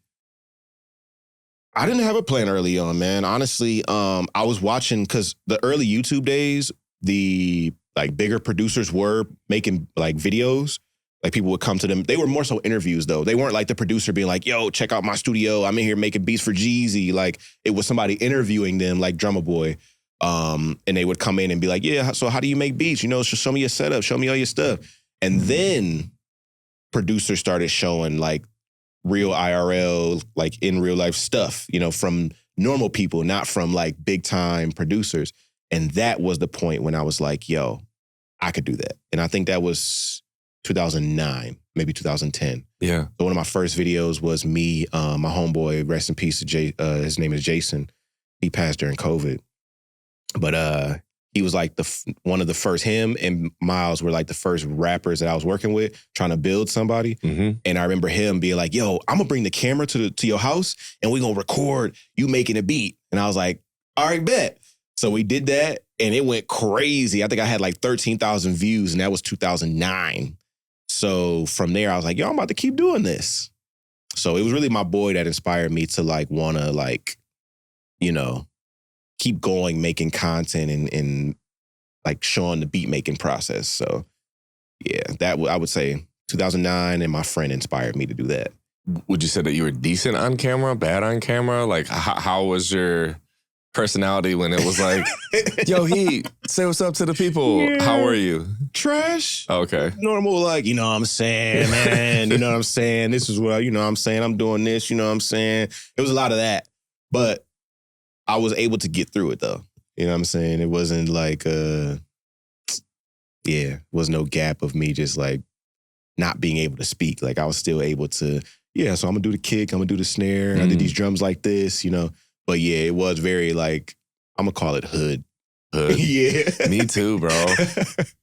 I didn't have a plan early on, man. Honestly, I was watching, because the early YouTube days, the like bigger producers were making like videos. Like people would come to them. They were more so interviews though. They weren't like the producer being like, yo, check out my studio. I'm in here making beats for Jeezy. Like it was somebody interviewing them like Drummer Boy. And they would come in and be like, yeah, so how do you make beats? You know, show me your setup. Show me all your stuff. And then producers started showing like real IRL, like in real life stuff, you know, from normal people, not from like big time producers. And that was the point when I was like, yo, I could do that. And I think that was 2009, maybe 2010. Yeah. So one of my first videos was me, my homeboy, rest in peace, his name is Jason. He passed during COVID. But he was like one of the first, him and Miles were like the first rappers that I was working with, trying to build somebody. Mm-hmm. And I remember him being like, yo, I'm gonna bring the camera to your house and we're gonna record you making a beat. And I was like, all right, bet. So we did that and it went crazy. I think I had like 13,000 views and that was 2009. So from there, I was like, yo, I'm about to keep doing this. So it was really my boy that inspired me to like wanna like, you know, keep going, making content and like showing the beat making process. So yeah, that I would say 2009 and my friend inspired me to do that. Would you say that you were decent on camera, bad on camera? Like how was your personality when it was like, yo, Heat, say what's up to the people. Yeah. How were you? Trash. Okay. Normal, like, you know what I'm saying, man. You know what I'm saying? This is what, you know what I'm saying? I'm doing this, you know what I'm saying? It was a lot of that. But I was able to get through it though. You know what I'm saying? It wasn't like, was no gap of me just like not being able to speak. Like I was still able to, so I'm gonna do the kick, I'm gonna do the snare. I did these drums like this, you know. But yeah, it was very like, I'm gonna call it hood. Yeah. Me too, bro.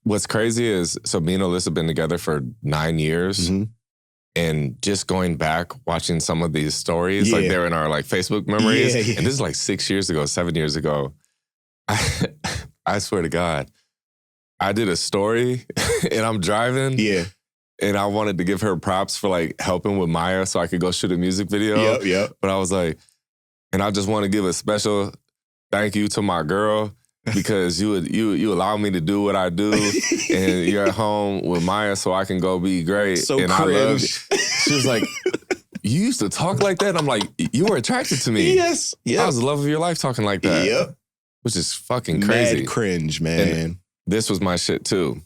What's crazy is, so me and Alyssa have been together for 9 years. Mm-hmm. And just going back, watching some of these stories, like they're in our like Facebook memories. Yeah. And this is like 6 years ago, 7 years ago. I swear to God, I did a story and I'm driving. Yeah. And I wanted to give her props for like helping with Maya so I could go shoot a music video. Yep. But I was like, and I just want to give a special thank you to my girl. Because you allow me to do what I do, and you're at home with Maya, so I can go be great. So and cringe. I loved it. She was like, "You used to talk like that." I'm like, "You were attracted to me." Yes, I was the love of your life talking like that. Yep, which is fucking crazy. Mad cringe, man. And this was my shit too.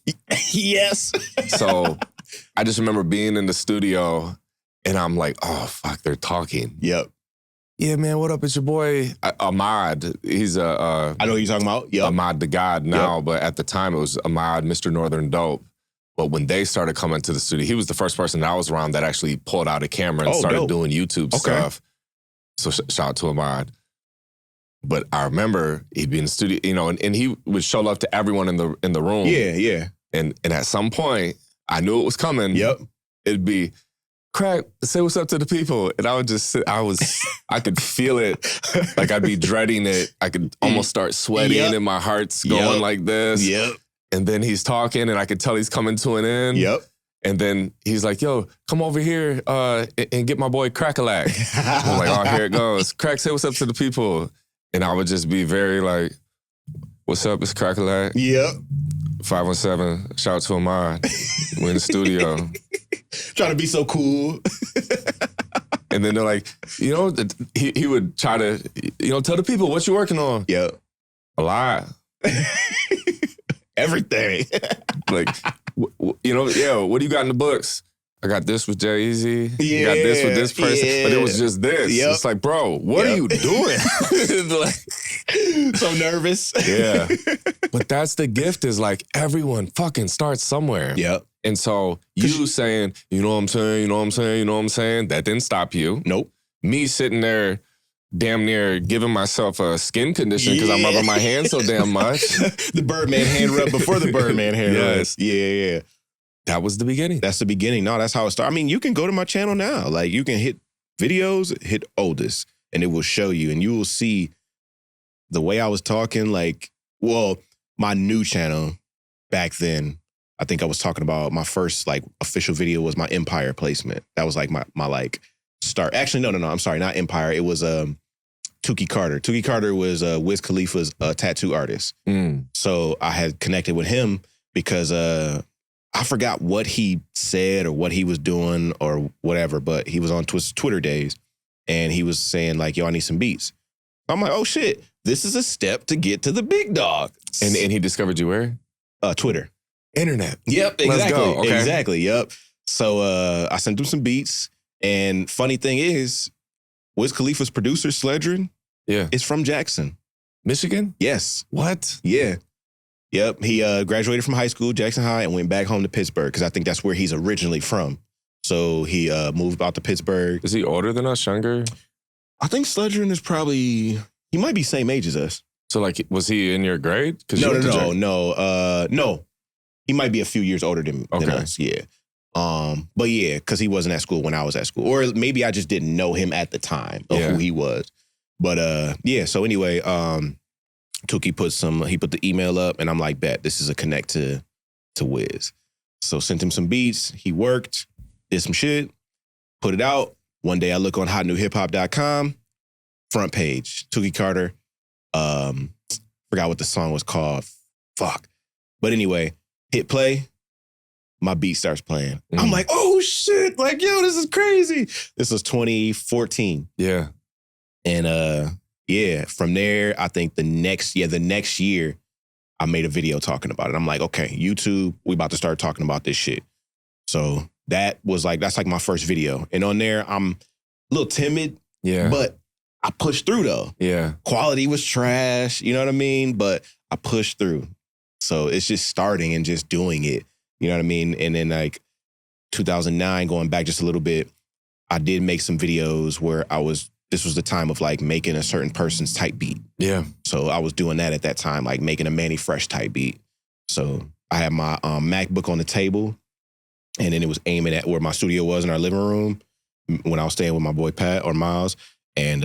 Yes. So I just remember being in the studio, and I'm like, "Oh fuck, they're talking." Yep. Yeah, man, what up? It's your boy, Ahmad. He's I know who you're talking about. Yep. Ahmad the God now, but at the time it was Ahmad, Mr. Northern Dope. But when they started coming to the studio, he was the first person that I was around that actually pulled out a camera and started doing YouTube stuff. So shout out to Ahmad. But I remember he'd be in the studio, you know, and he would show love to everyone in the room. Yeah. And at some point, I knew it was coming. Yep. It'd be, Crack, say what's up to the people. And I would just sit, I could feel it. Like I'd be dreading it. I could almost start sweating and my heart's going like this. Yep. And then he's talking and I could tell he's coming to an end. Yep. And then he's like, yo, come over here and get my boy Crack-a-lack. I'm like, oh, here it goes. Crack, say what's up to the people. And I would just be very like, what's up, it's Crack-a-lack. Yep. 517, shout out to Ahmad. We're in the studio. Trying to be so cool. And then they're like, you know, he would try to, you know, tell the people what you're working on. Yeah. A lot. Everything. Like, you know, yeah, what do you got in the books? I got this with Jay-Z. Yeah. I got this with this person. Yeah. But it was just this. Yep. It's like, bro, what are you doing? Like, so nervous. Yeah. But that's the gift, is like everyone fucking starts somewhere. Yep. And so you saying, you know what I'm saying, you know what I'm saying, you know what I'm saying, that didn't stop you. Nope. Me sitting there damn near giving myself a skin condition because I'm rubbing my hands so damn much. The Birdman hand rub before the Birdman hand rub. Yes. Yeah. That was the beginning. That's the beginning. No, that's how it started. I mean, you can go to my channel now. Like, you can hit videos, hit oldest, and it will show you. And you will see the way I was talking, like, well, my new channel back then, I think I was talking about my first, like, official video was my Empire placement. That was, like, my like, start. Actually, no. I'm sorry, not Empire. It was Tuki Carter. Tuki Carter was Wiz Khalifa's tattoo artist. So I had connected with him because I forgot what he said or what he was doing or whatever, but he was on Twitter days and he was saying like, yo, I need some beats. I'm like, oh shit, this is a step to get to the big dog. And he discovered you where? Twitter. Internet. Yep, exactly. Let's go. Okay. Exactly, yep. So I sent him some beats, and funny thing is, Wiz Khalifa's producer, Sledrin, is from Jackson. Michigan? Yes. What? Yeah. Yep, he graduated from high school, Jackson High, and went back home to Pittsburgh because I think that's where he's originally from. So he moved out to Pittsburgh. Is he older than us, younger? I think Sledrin is probably, he might be same age as us. So like, was he in your grade? No. He might be a few years older than us, yeah. But yeah, because he wasn't at school when I was at school. Or maybe I just didn't know him at the time of who he was. But yeah, so anyway, Tuki he put the email up, and I'm like, bet, this is a connect to Wiz. So sent him some beats. He worked, did some shit, put it out. One day I look on hotnewhiphop.com, front page, Tuki Carter. Forgot what the song was called. Fuck. But anyway, hit play. My beat starts playing. I'm like, oh shit. Like, yo, this is crazy. This was 2014. Yeah. And yeah, from there, I think the next year, I made a video talking about it. I'm like, okay, YouTube, we about to start talking about this shit. So that's like my first video. And on there, I'm a little timid, but I pushed through though. Yeah. Quality was trash, you know what I mean? But I pushed through. So it's just starting and just doing it, you know what I mean? And then like 2009, going back just a little bit, I did make some videos where I was this was the time of like making a certain person's type beat. Yeah. So I was doing that at that time, like making a Manny Fresh type beat. So I had my MacBook on the table, and then it was aiming at where my studio was in our living room when I was staying with my boy Pat or Miles. And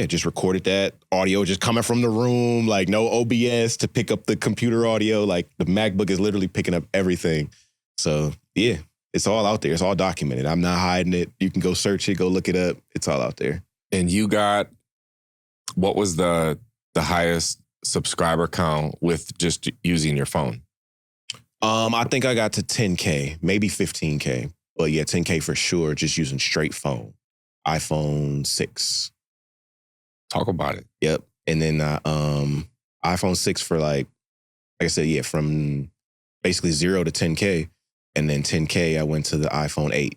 just recorded that audio just coming from the room, like no OBS to pick up the computer audio. Like the MacBook is literally picking up everything. So yeah, it's all out there. It's all documented. I'm not hiding it. You can go search it, go look it up. It's all out there. And you got, what was the highest subscriber count with just using your phone? I think I got to 10K, maybe 15K. But yeah, 10K for sure, just using straight phone. iPhone 6. Talk about it. Yep. And then iPhone 6 for like I said, yeah, from basically 0 to 10K. And then 10K, I went to the iPhone 8.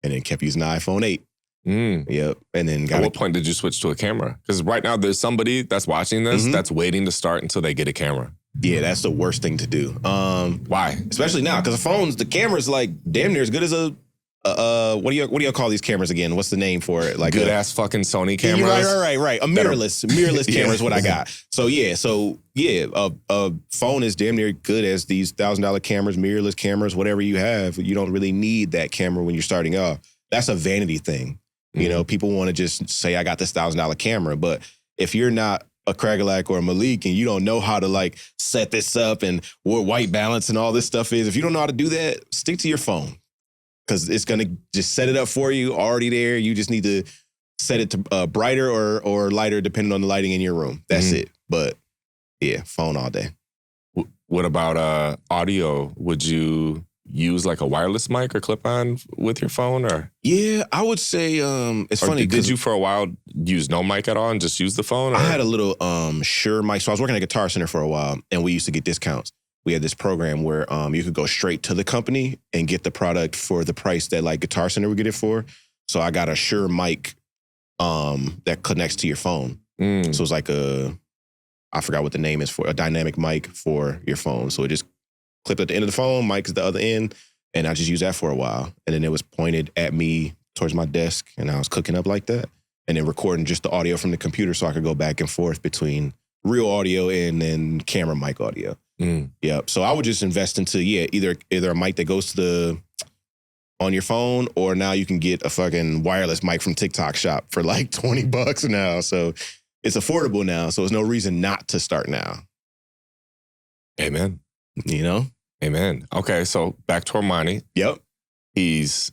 And then kept using the iPhone 8. Yep. And then at what point did you switch to a camera? Because right now there's somebody that's watching this that's waiting to start until they get a camera. Yeah, that's the worst thing to do. Why? Especially now, because the camera's like damn near as good as a what do you call these cameras again? What's the name for it? Like good ass fucking Sony cameras. Right. A mirrorless camera is what I got. So a phone is damn near good as these $1,000 cameras, mirrorless cameras, whatever you have. You don't really need that camera when you're starting off. That's a vanity thing. You know, people want to just say I got this $1,000 camera, but if you're not a Craigalac or a Malik and you don't know how to like set this up and what white balance and all this stuff is, if you don't know how to do that, stick to your phone. Because it's going to just set it up for you, already there. You just need to set it to brighter or lighter, depending on the lighting in your room. That's it. But yeah, phone all day. What about audio? Would you use like a wireless mic or clip-on with your phone? Or yeah, I would say it's funny. Did you for a while use no mic at all and just use the phone? Or? I had a little Shure mic. So I was working at Guitar Center for a while, and we used to get discounts. We had this program where you could go straight to the company and get the product for the price that like Guitar Center would get it for. So I got a Shure mic that connects to your phone. So it's like I forgot what the name is for, a dynamic mic for your phone. So it just clipped at the end of the phone, mic is the other end, and I just used that for a while. And then it was pointed at me towards my desk, and I was cooking up like that, and then recording just the audio from the computer so I could go back and forth between real audio and then camera mic audio. Yep. So I would just invest into either a mic that goes to on your phone, or now you can get a fucking wireless mic from TikTok Shop for like $20 now. So it's affordable now. So there's no reason not to start now. Amen. You know? Amen. Okay, so back to Armani. Yep. He's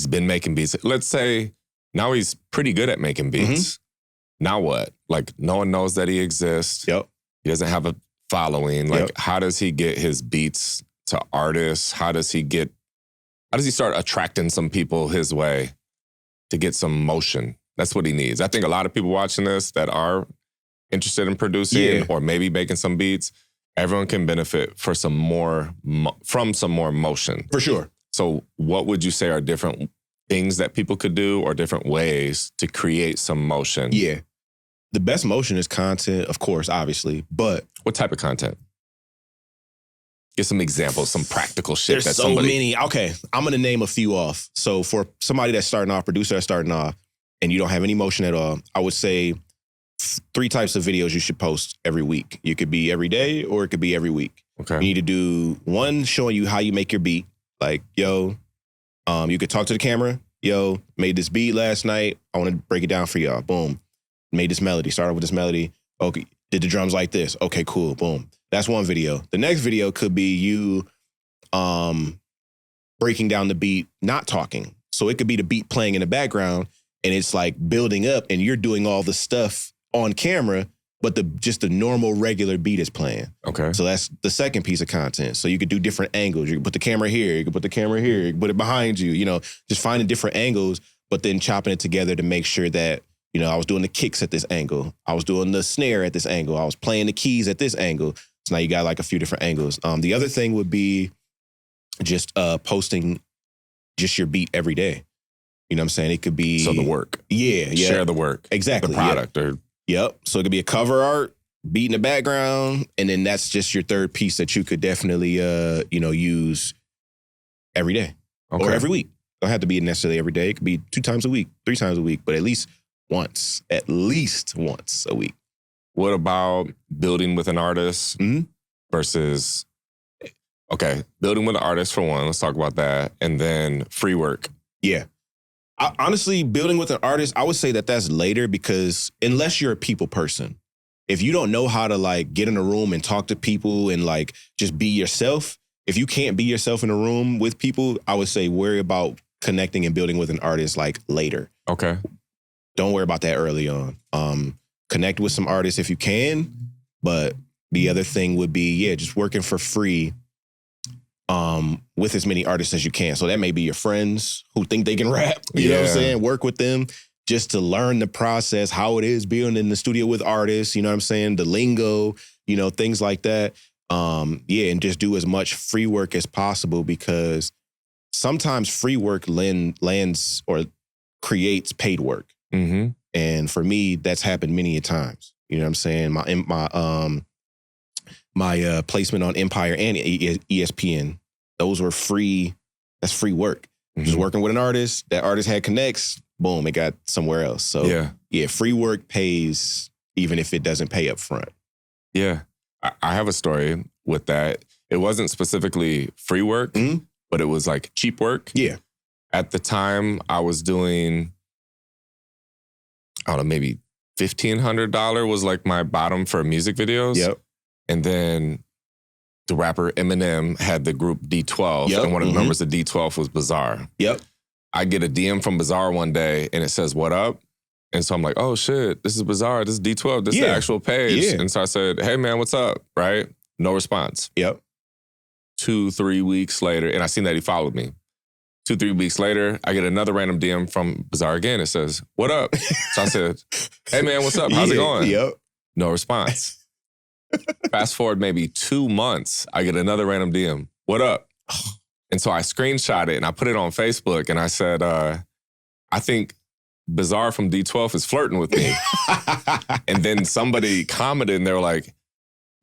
been making beats. Let's say now he's pretty good at making beats. Now what? Like no one knows that he exists. Yep. He doesn't have a following. Like how does he get his beats to artists? How does he start attracting some people his way to get some motion? That's what he needs. I think a lot of people watching this that are interested in producing or maybe making some beats, everyone can benefit from some more motion. For sure. So what would you say are different things that people could do or different ways to create some motion? Yeah. The best motion is content, of course, obviously, but... What type of content? Give some examples, some practical shit. There's so many. Okay, I'm going to name a few off. So for somebody that's starting off, producer that's starting off, and you don't have any motion at all, I would say 3 types of videos you should post every week. You could be every day or it could be every week. Okay. You need to do one showing you how you make your beat. Like, yo, you could talk to the camera. Yo, made this beat last night. I want to break it down for y'all. Boom. Made this melody. Started with this melody. Okay. Did the drums like this. Okay, cool. Boom. That's one video. The next video could be you breaking down the beat, not talking. So it could be the beat playing in the background and it's like building up and you're doing all the stuff on camera, but just the normal regular beat is playing. Okay. So that's the second piece of content. So you could do different angles. You could put the camera here. You could put the camera here. You could put it behind you. You know, just finding different angles, but then chopping it together to make sure that, you know, I was doing the kicks at this angle. I was doing the snare at this angle. I was playing the keys at this angle. So now you got like a few different angles. The other thing would be just posting just your beat every day. You know what I'm saying? It could be... So the work. Yeah. Share the work. Exactly. The product or... Yep. So it could be a cover art, beat in the background, and then that's just your third piece that you could definitely, use every day or every week. Don't have to be necessarily every day. It could be 2 times a week, 3 times a week, but at least once, at least once a week. What about building with an artist versus, okay, building with an artist for one, let's talk about that. And then free work. Yeah. Honestly, building with an artist, I would say that that's later because unless you're a people person, if you don't know how to like get in a room and talk to people and like just be yourself, if you can't be yourself in a room with people, I would say worry about connecting and building with an artist like later. Okay. Don't worry about that early on. Connect with some artists if you can, but the other thing would be, just working for free with as many artists as you can. So that may be your friends who think they can rap, you know what I'm saying? Work with them just to learn the process, how it is being in the studio with artists, you know what I'm saying? The lingo, you know, things like that. And just do as much free work as possible because sometimes free work lands or creates paid work. Mm-hmm. And for me, that's happened many a times. You know what I'm saying? My placement on Empire and ESPN, those were free. That's free work. Just working with an artist. That artist had connects. Boom, it got somewhere else. So free work pays even if it doesn't pay up front. Yeah. I have a story with that. It wasn't specifically free work, but it was like cheap work. Yeah. At the time, I was doing, I don't know, maybe $1,500 was like my bottom for music videos. Yep. And then the rapper Eminem had the group D12, and one of the members of D12 was Bizarre. Yep. I get a DM from Bizarre one day, and it says, "What up?" And so I'm like, "Oh shit, this is Bizarre. This is D12. This is the actual page." Yeah. And so I said, "Hey man, what's up?" Right? No response. Yep. 2-3 weeks later, and I seen that he followed me. 2-3 weeks later, I get another random DM from Bizarre again. It says, "What up?" So I said, "Hey man, what's up? How's it going?" Yep. No response. Fast forward maybe 2 months, I get another random DM. "What up?" And so I screenshot it and I put it on Facebook and I said, I think Bizarre from D12 is flirting with me. And then somebody commented and they were like,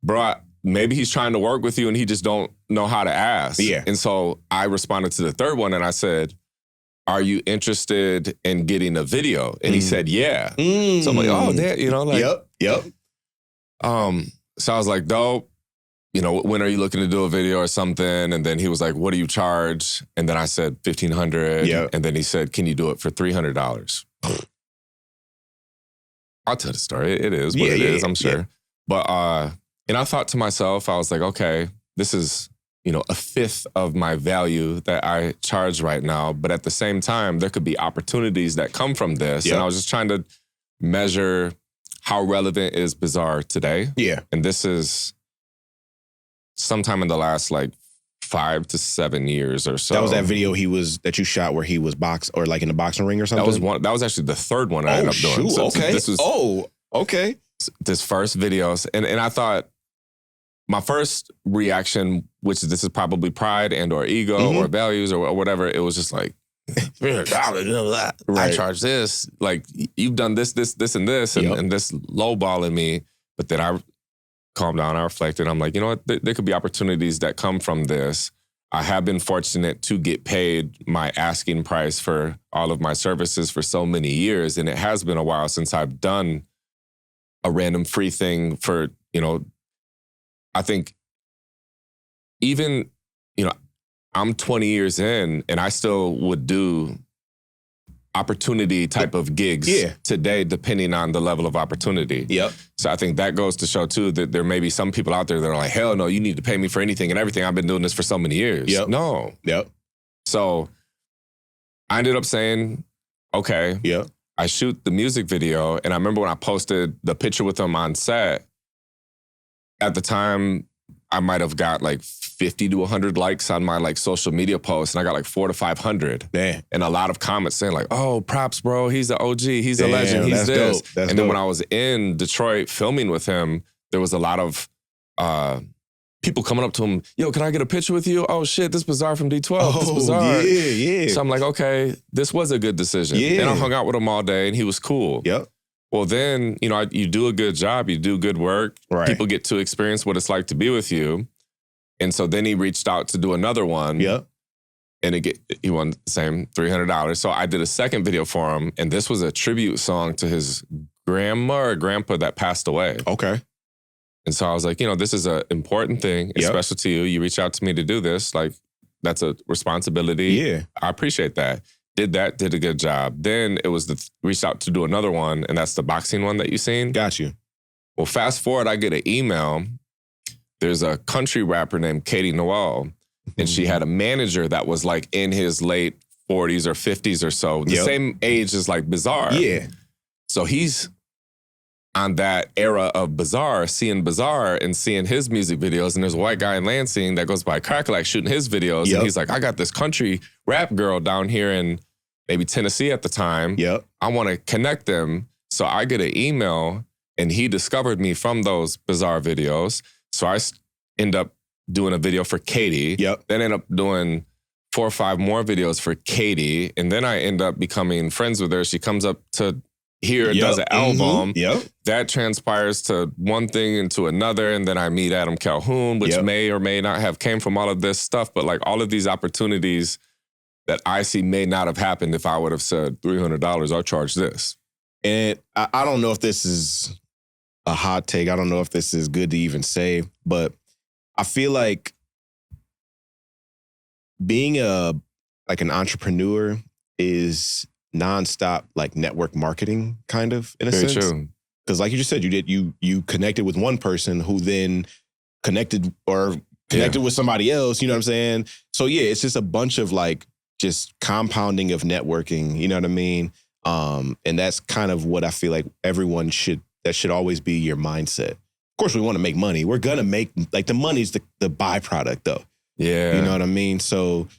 "Bro, maybe he's trying to work with you and he just don't know how to ask." Yeah. And so I responded to the third one and I said, "Are you interested in getting a video?" And he said, "Yeah." So I'm like, "Oh, that, you know, like." Yep. So I was like, "Dope. You know, when are you looking to do a video or something?" And then he was like, "What do you charge?" And then I said $1,500. Yep. And then he said, "Can you do it for $300?" I'll tell the story. It is what it is, I'm sure. Yeah. But and I thought to myself, I was like, okay, this is, you know, a fifth of my value that I charge right now. But at the same time, there could be opportunities that come from this. Yep. And I was just trying to measure how relevant is Bizarre today. Yeah. And this is sometime in the last like 5 to 7 years or so. That was that video that you shot where he was or like in the boxing ring or something? That was actually the third one I ended up doing. So okay. This was okay. This first videos. And I thought my first reaction, which this is probably pride and or ego or values or whatever, it was just like, I charge this. Like, you've done this, and this, and this lowballing me. But then I calmed down, I reflected. I'm like, you know what? There could be opportunities that come from this. I have been fortunate to get paid my asking price for all of my services for so many years. And it has been a while since I've done a random free thing for, you know, I think even, you know, I'm 20 years in and I still would do opportunity type of gigs today, depending on the level of opportunity. Yep. So I think that goes to show too that there may be some people out there that are like, hell no, you need to pay me for anything and everything. I've been doing this for so many years. Yep. No. Yep. So I ended up saying, okay. Yep. I shoot the music video, and I remember when I posted the picture with him on set, at the time, I might have got like 50 to 100 likes on my like social media posts, and I got like 400 to 500. Damn. And a lot of comments saying like, "Oh, props, bro. He's the OG. He's a legend. He's this." That's and then dope. when I was in Detroit filming with him, there was a lot of people coming up to him, "Yo, can I get a picture with you? Oh shit, this Bizarre from D12. This Bizarre." Yeah. So I'm like, okay, this was a good decision. Yeah. And I hung out with him all day, and he was cool. Yep. Well, then, you know, you do a good job, you do good work. Right. People get to experience what it's like to be with you. And so then he reached out to do another one. Yep. And he won the same $300. So I did a second video for him, and this was a tribute song to his grandma or grandpa that passed away. Okay. And so I was like, this is an important thing. It's special to you. You reach out to me to do this. Like, that's a responsibility. Yeah. I appreciate that. Did a good job. Then it was reached out to do another one, and that's the boxing one that you seen. Got you. Well, fast forward, I get an email. There's a country rapper named Katie Noel, and she had a manager that was like in his late 40s or 50s or so, the same age as like Bizarre. Yeah. So he's on that era of Bizarre, seeing Bizarre and seeing his music videos. And there's a white guy in Lansing that goes by Crackalack shooting his videos. And he's like, I got this country rap girl down here in maybe Tennessee at the time. Yep. I want to connect them. So I get an email, and he discovered me from those Bizarre videos. So I end up doing a video for Katie. Yep. Then end up doing 4 or 5 more videos for Katie. And then I end up becoming friends with her. She comes up to here, does an album. Yep. That transpires to one thing into another. And then I meet Adam Calhoun, which may or may not have came from all of this stuff. But like all of these opportunities that I see may not have happened if I would have said $300, I'll charge this. And I don't know if this is a hot take. I don't know if this is good to even say, but I feel like being an entrepreneur is nonstop like network marketing kind of in a Very sense. true. Because like you just said, you connected with one person who then connected with somebody else, you know what I'm saying? So yeah, it's just a bunch of like just compounding of networking, you know what I mean? And that's kind of what I feel like that should always be your mindset. Of course, we want to make money. We're going to make, like, the money's the byproduct, though. Yeah. You know what I mean? So,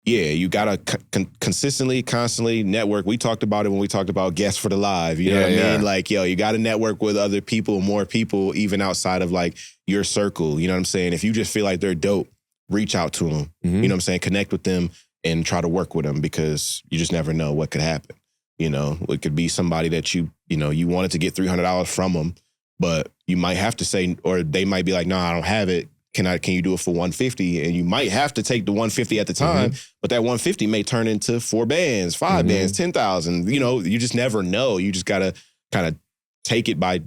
yeah, you got to constantly network. We talked about it when we talked about guests for the live. You know what I mean? Like, you got to network with other people, more people, even outside of, like, your circle. You know what I'm saying? If you just feel like they're dope, reach out to them. You know what I'm saying? Connect with them and try to work with them, because you just never know what could happen. You know, it could be somebody that you wanted to get $300 from them, but you might have to say, or they might be like, no, I don't have it. Can you do it for $150? And you might have to take the $150 at the time, but that $150 may turn into 4 bands, 5 bands, 10,000. You know, you just never know. You just got to kind of take it by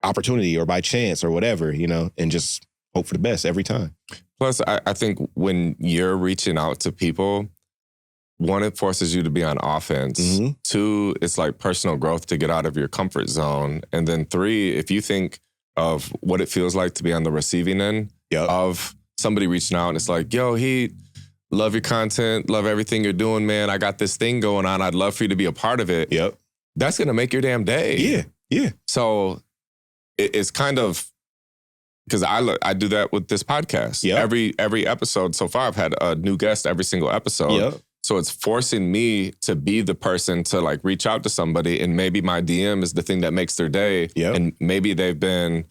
opportunity or by chance or whatever, and just hope for the best every time. Plus, I think when you're reaching out to people, 1, it forces you to be on offense. 2, it's like personal growth to get out of your comfort zone. And then 3, if you think of what it feels like to be on the receiving end of somebody reaching out and it's like, yo, Heat, love your content, love everything you're doing, man. I got this thing going on. I'd love for you to be a part of it. Yep. That's going to make your damn day. Yeah. So it's kind of, because I do that with this podcast. Every episode so far, I've had a new guest every single episode. So it's forcing me to be the person to like reach out to somebody, and maybe my DM is the thing that makes their day. And maybe they've been,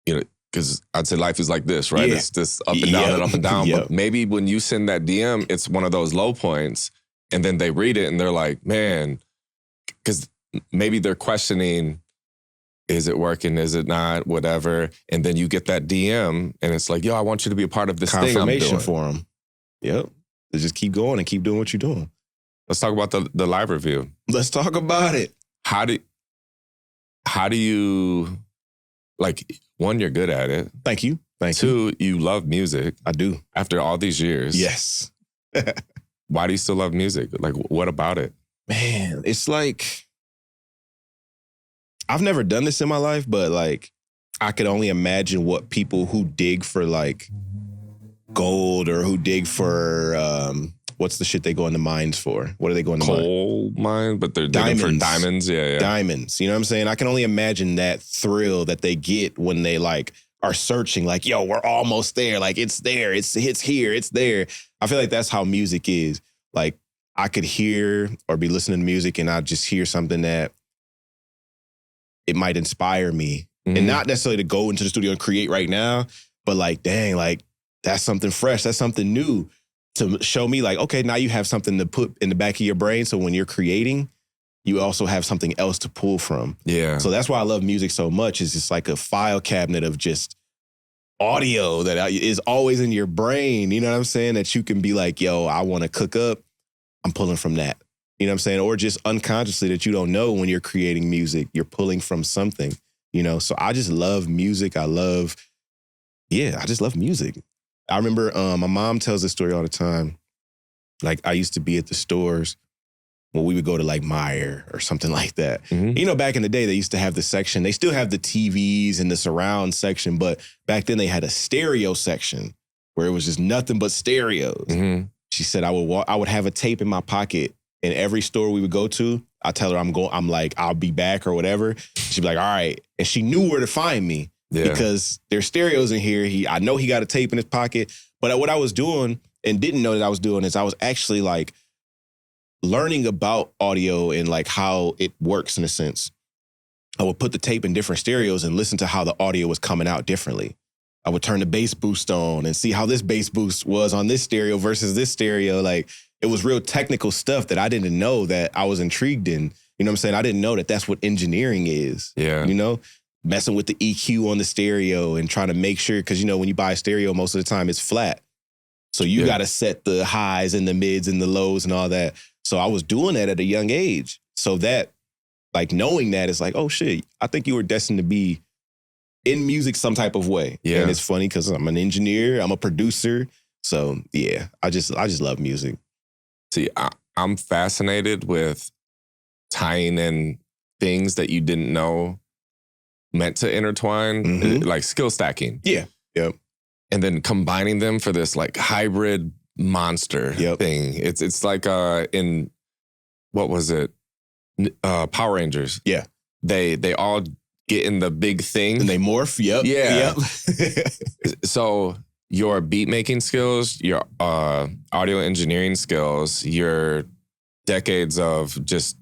because I'd say life is like this, right? It's this up and down and up and down. But maybe when you send that DM, it's one of those low points, and then they read it and they're like, man, because maybe they're questioning, is it working? Is it not? Whatever. And then you get that DM and it's like, yo, I want you to be a part of this thing I'm doing. Confirmation for them. Yep. Just keep going and keep doing what you're doing. Let's talk about the live review. Let's talk about it. How do you, like, 1, you're good at it. Thank you. 2, you love music. I do. After all these years. Yes. Why do you still love music? Like, what about it? Man, it's like, I've never done this in my life, but like, I could only imagine what people who dig for like gold or who dig for, what's the shit they go into mines for? What are they going to coal mine? But they're digging for diamonds. Yeah. Diamonds. You know what I'm saying? I can only imagine that thrill that they get when they like are searching, like, yo, we're almost there. Like, it's there. It's here. It's there. I feel like that's how music is. Like, I could hear or be listening to music and I just hear something that it might inspire me. And not necessarily to go into the studio and create right now, but like, dang, like, that's something fresh. That's something new to show me like, okay, now you have something to put in the back of your brain. So when you're creating, you also have something else to pull from. Yeah. So that's why I love music so much. It's just like a file cabinet of just audio that is always in your brain. You know what I'm saying? That you can be like, yo, I want to cook up. I'm pulling from that. You know what I'm saying? Or just unconsciously that you don't know when you're creating music, you're pulling from something, you know? So I just love music. I just love music. I remember my mom tells this story all the time. Like I used to be at the stores when we would go to like Meyer or something like that. Mm-hmm. You know, back in the day, they used to have the section. They still have the TVs and the surround section, but back then they had a stereo section where it was just nothing but stereos. Mm-hmm. She said I would have a tape in my pocket in every store we would go to. I tell her I'm like, I'll be back or whatever. She'd be like, all right. And she knew where to find me because there's stereos in here. I know he got a tape in his pocket. But what I was doing and didn't know that I was doing is I was actually like learning about audio and like how it works in a sense. I would put the tape in different stereos and listen to how the audio was coming out differently. I would turn the bass boost on and see how this bass boost was on this stereo versus this stereo. Like it was real technical stuff that I didn't know that I was intrigued in. You know what I'm saying? I didn't know that that's what engineering is. Yeah. You know, messing with the EQ on the stereo and trying to make sure, because, you know, when you buy a stereo, most of the time it's flat. So you got to set the highs and the mids and the lows and all that. So I was doing that at a young age. So that, like, knowing that is like, oh shit, I think you were destined to be in music some type of way. Yeah. And it's funny because I'm an engineer, I'm a producer. So yeah, I just love music. See, I'm fascinated with tying in things that you didn't know meant to intertwine, like skill stacking. Yeah. Yep. And then combining them for this like hybrid monster thing. It's like in, what was it? Power Rangers. Yeah. They all get in the big thing. And they morph. Yep. Yeah. Yep. So your beat making skills, your audio engineering skills, your decades of just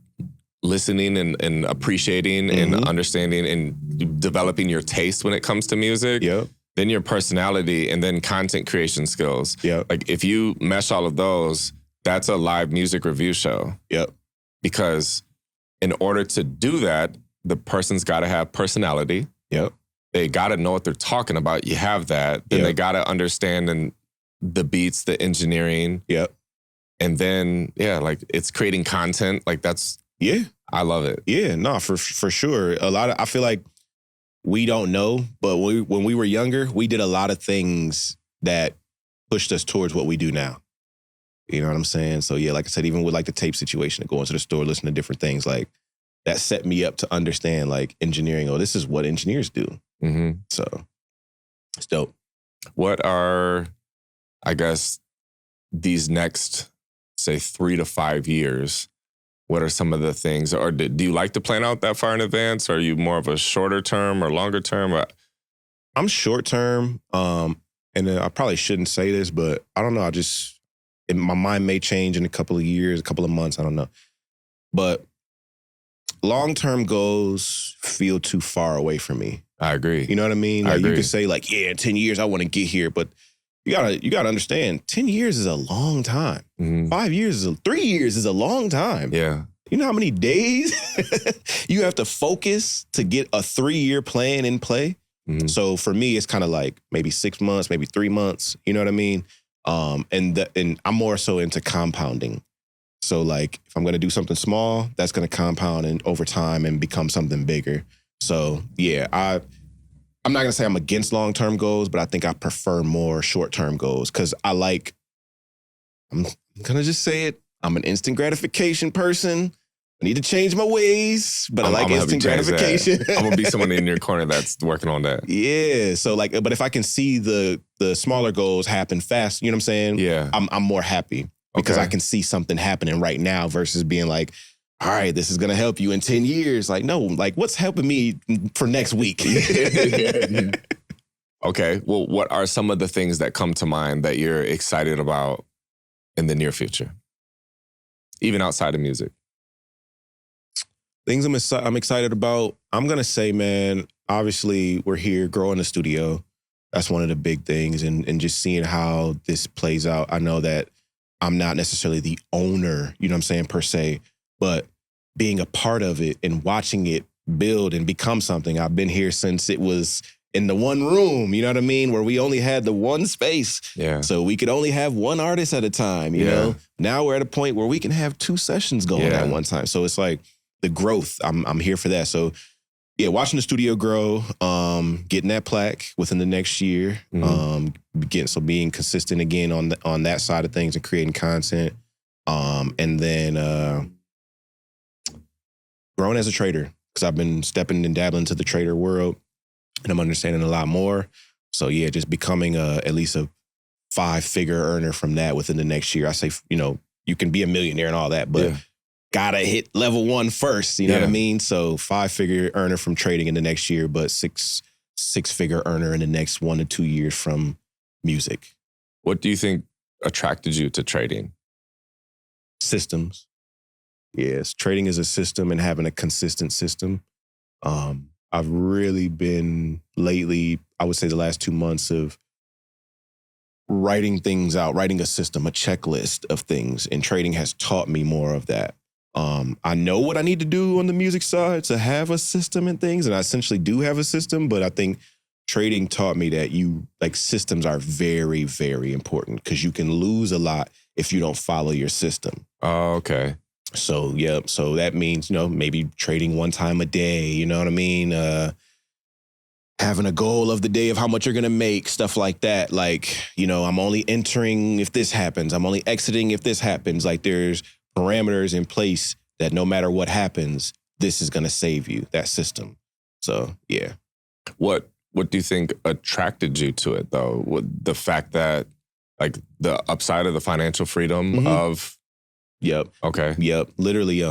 listening and appreciating and understanding and developing your taste when it comes to music. Yep. Then your personality and then content creation skills. Yep. Like if you mesh all of those, that's a live music review show. Yep. Because in order to do that, the person's got to have personality. Yep. They got to know what they're talking about. You have that. Then they got to understand the beats, the engineering. Yep. And then, like it's creating content. Like that's, I love it. Yeah, no, for sure. I feel like we don't know, but when we were younger, we did a lot of things that pushed us towards what we do now. You know what I'm saying? So yeah, like I said, even with like the tape situation, going to the store, listening to different things, like that set me up to understand like engineering. Oh, this is what engineers do. Mm-hmm. So it's dope. What are, I guess, these next, say, 3 to 5 years? What are some of the things, or do you like to plan out that far in advance? Or are you more of a shorter term or longer term? I'm short term, and I probably shouldn't say this, but I don't know. My mind may change in a couple of years, a couple of months. I don't know. But long-term goals feel too far away from me. I agree. You know what I mean? I Like agree. you can say like, yeah, in 10 years, I want to get here. But you gotta understand, 10 years is a long time. 5 years 3 years is a long time. Yeah. You know how many days you have to focus to get a 3-year plan in play? So for me, it's kind of like maybe 6 months, maybe 3 months. You know what I mean? And I'm more so into compounding. So like if I'm going to do something small, that's going to compound and over time and become something bigger. So yeah, I'm not going to say I'm against long-term goals, but I think I prefer more short-term goals because I'm going to just say it. I'm an instant gratification person. I need to change my ways, but I like instant gratification. I'm going to be someone in your corner that's working on that. Yeah. So like, but if I can see the smaller goals happen fast, you know what I'm saying? Yeah. I'm more happy because I can see something happening right now versus being like, all right, this is going to help you in 10 years. Like, no, like what's helping me for next week? Okay. Well, what are some of the things that come to mind that you're excited about in the near future? Even outside of music. Things I'm excited about. I'm going to say, man, obviously we're here growing the studio. That's one of the big things. And just seeing how this plays out. I know that I'm not necessarily the owner, you know what I'm saying, per se, but being a part of it and watching it build and become something. I've been here since it was in the one room, you know what I mean? Where we only had the one space. Yeah. So we could only have one artist at a time, you know? Now we're at a point where we can have 2 sessions going at one time. So it's like the growth, I'm here for that. So yeah, watching the studio grow, getting that plaque within the next year, being consistent again on that side of things and creating content. And then growing as a trader, because I've been stepping and dabbling into the trader world and I'm understanding a lot more. So yeah, just becoming at least a 5-figure earner from that within the next year. I say, you know, you can be a millionaire and all that, but gotta hit level 1 first, you know what I mean? So 5-figure earner from trading in the next year, but six-figure earner in the next 1 to 2 years from music. What do you think attracted you to trading? Systems. Yes, trading is a system and having a consistent system. I've really been lately, I would say the last 2 months of writing things out, writing a system, a checklist of things. And trading has taught me more of that. I know what I need to do on the music side to have a system and things. And I essentially do have a system, but I think trading taught me that systems are very, very important because you can lose a lot if you don't follow your system. Oh, okay. So, so that means, you know, maybe trading 1 time a day, you know what I mean? Having a goal of the day of how much you're going to make, stuff like that. Like, you know, I'm only entering if this happens. I'm only exiting if this happens. Like there's parameters in place that no matter what happens, this is going to save you, that system. So, yeah. What do you think attracted you to it, though? The fact that, like, the upside of the financial freedom of... Yep. Okay. Yep. Literally.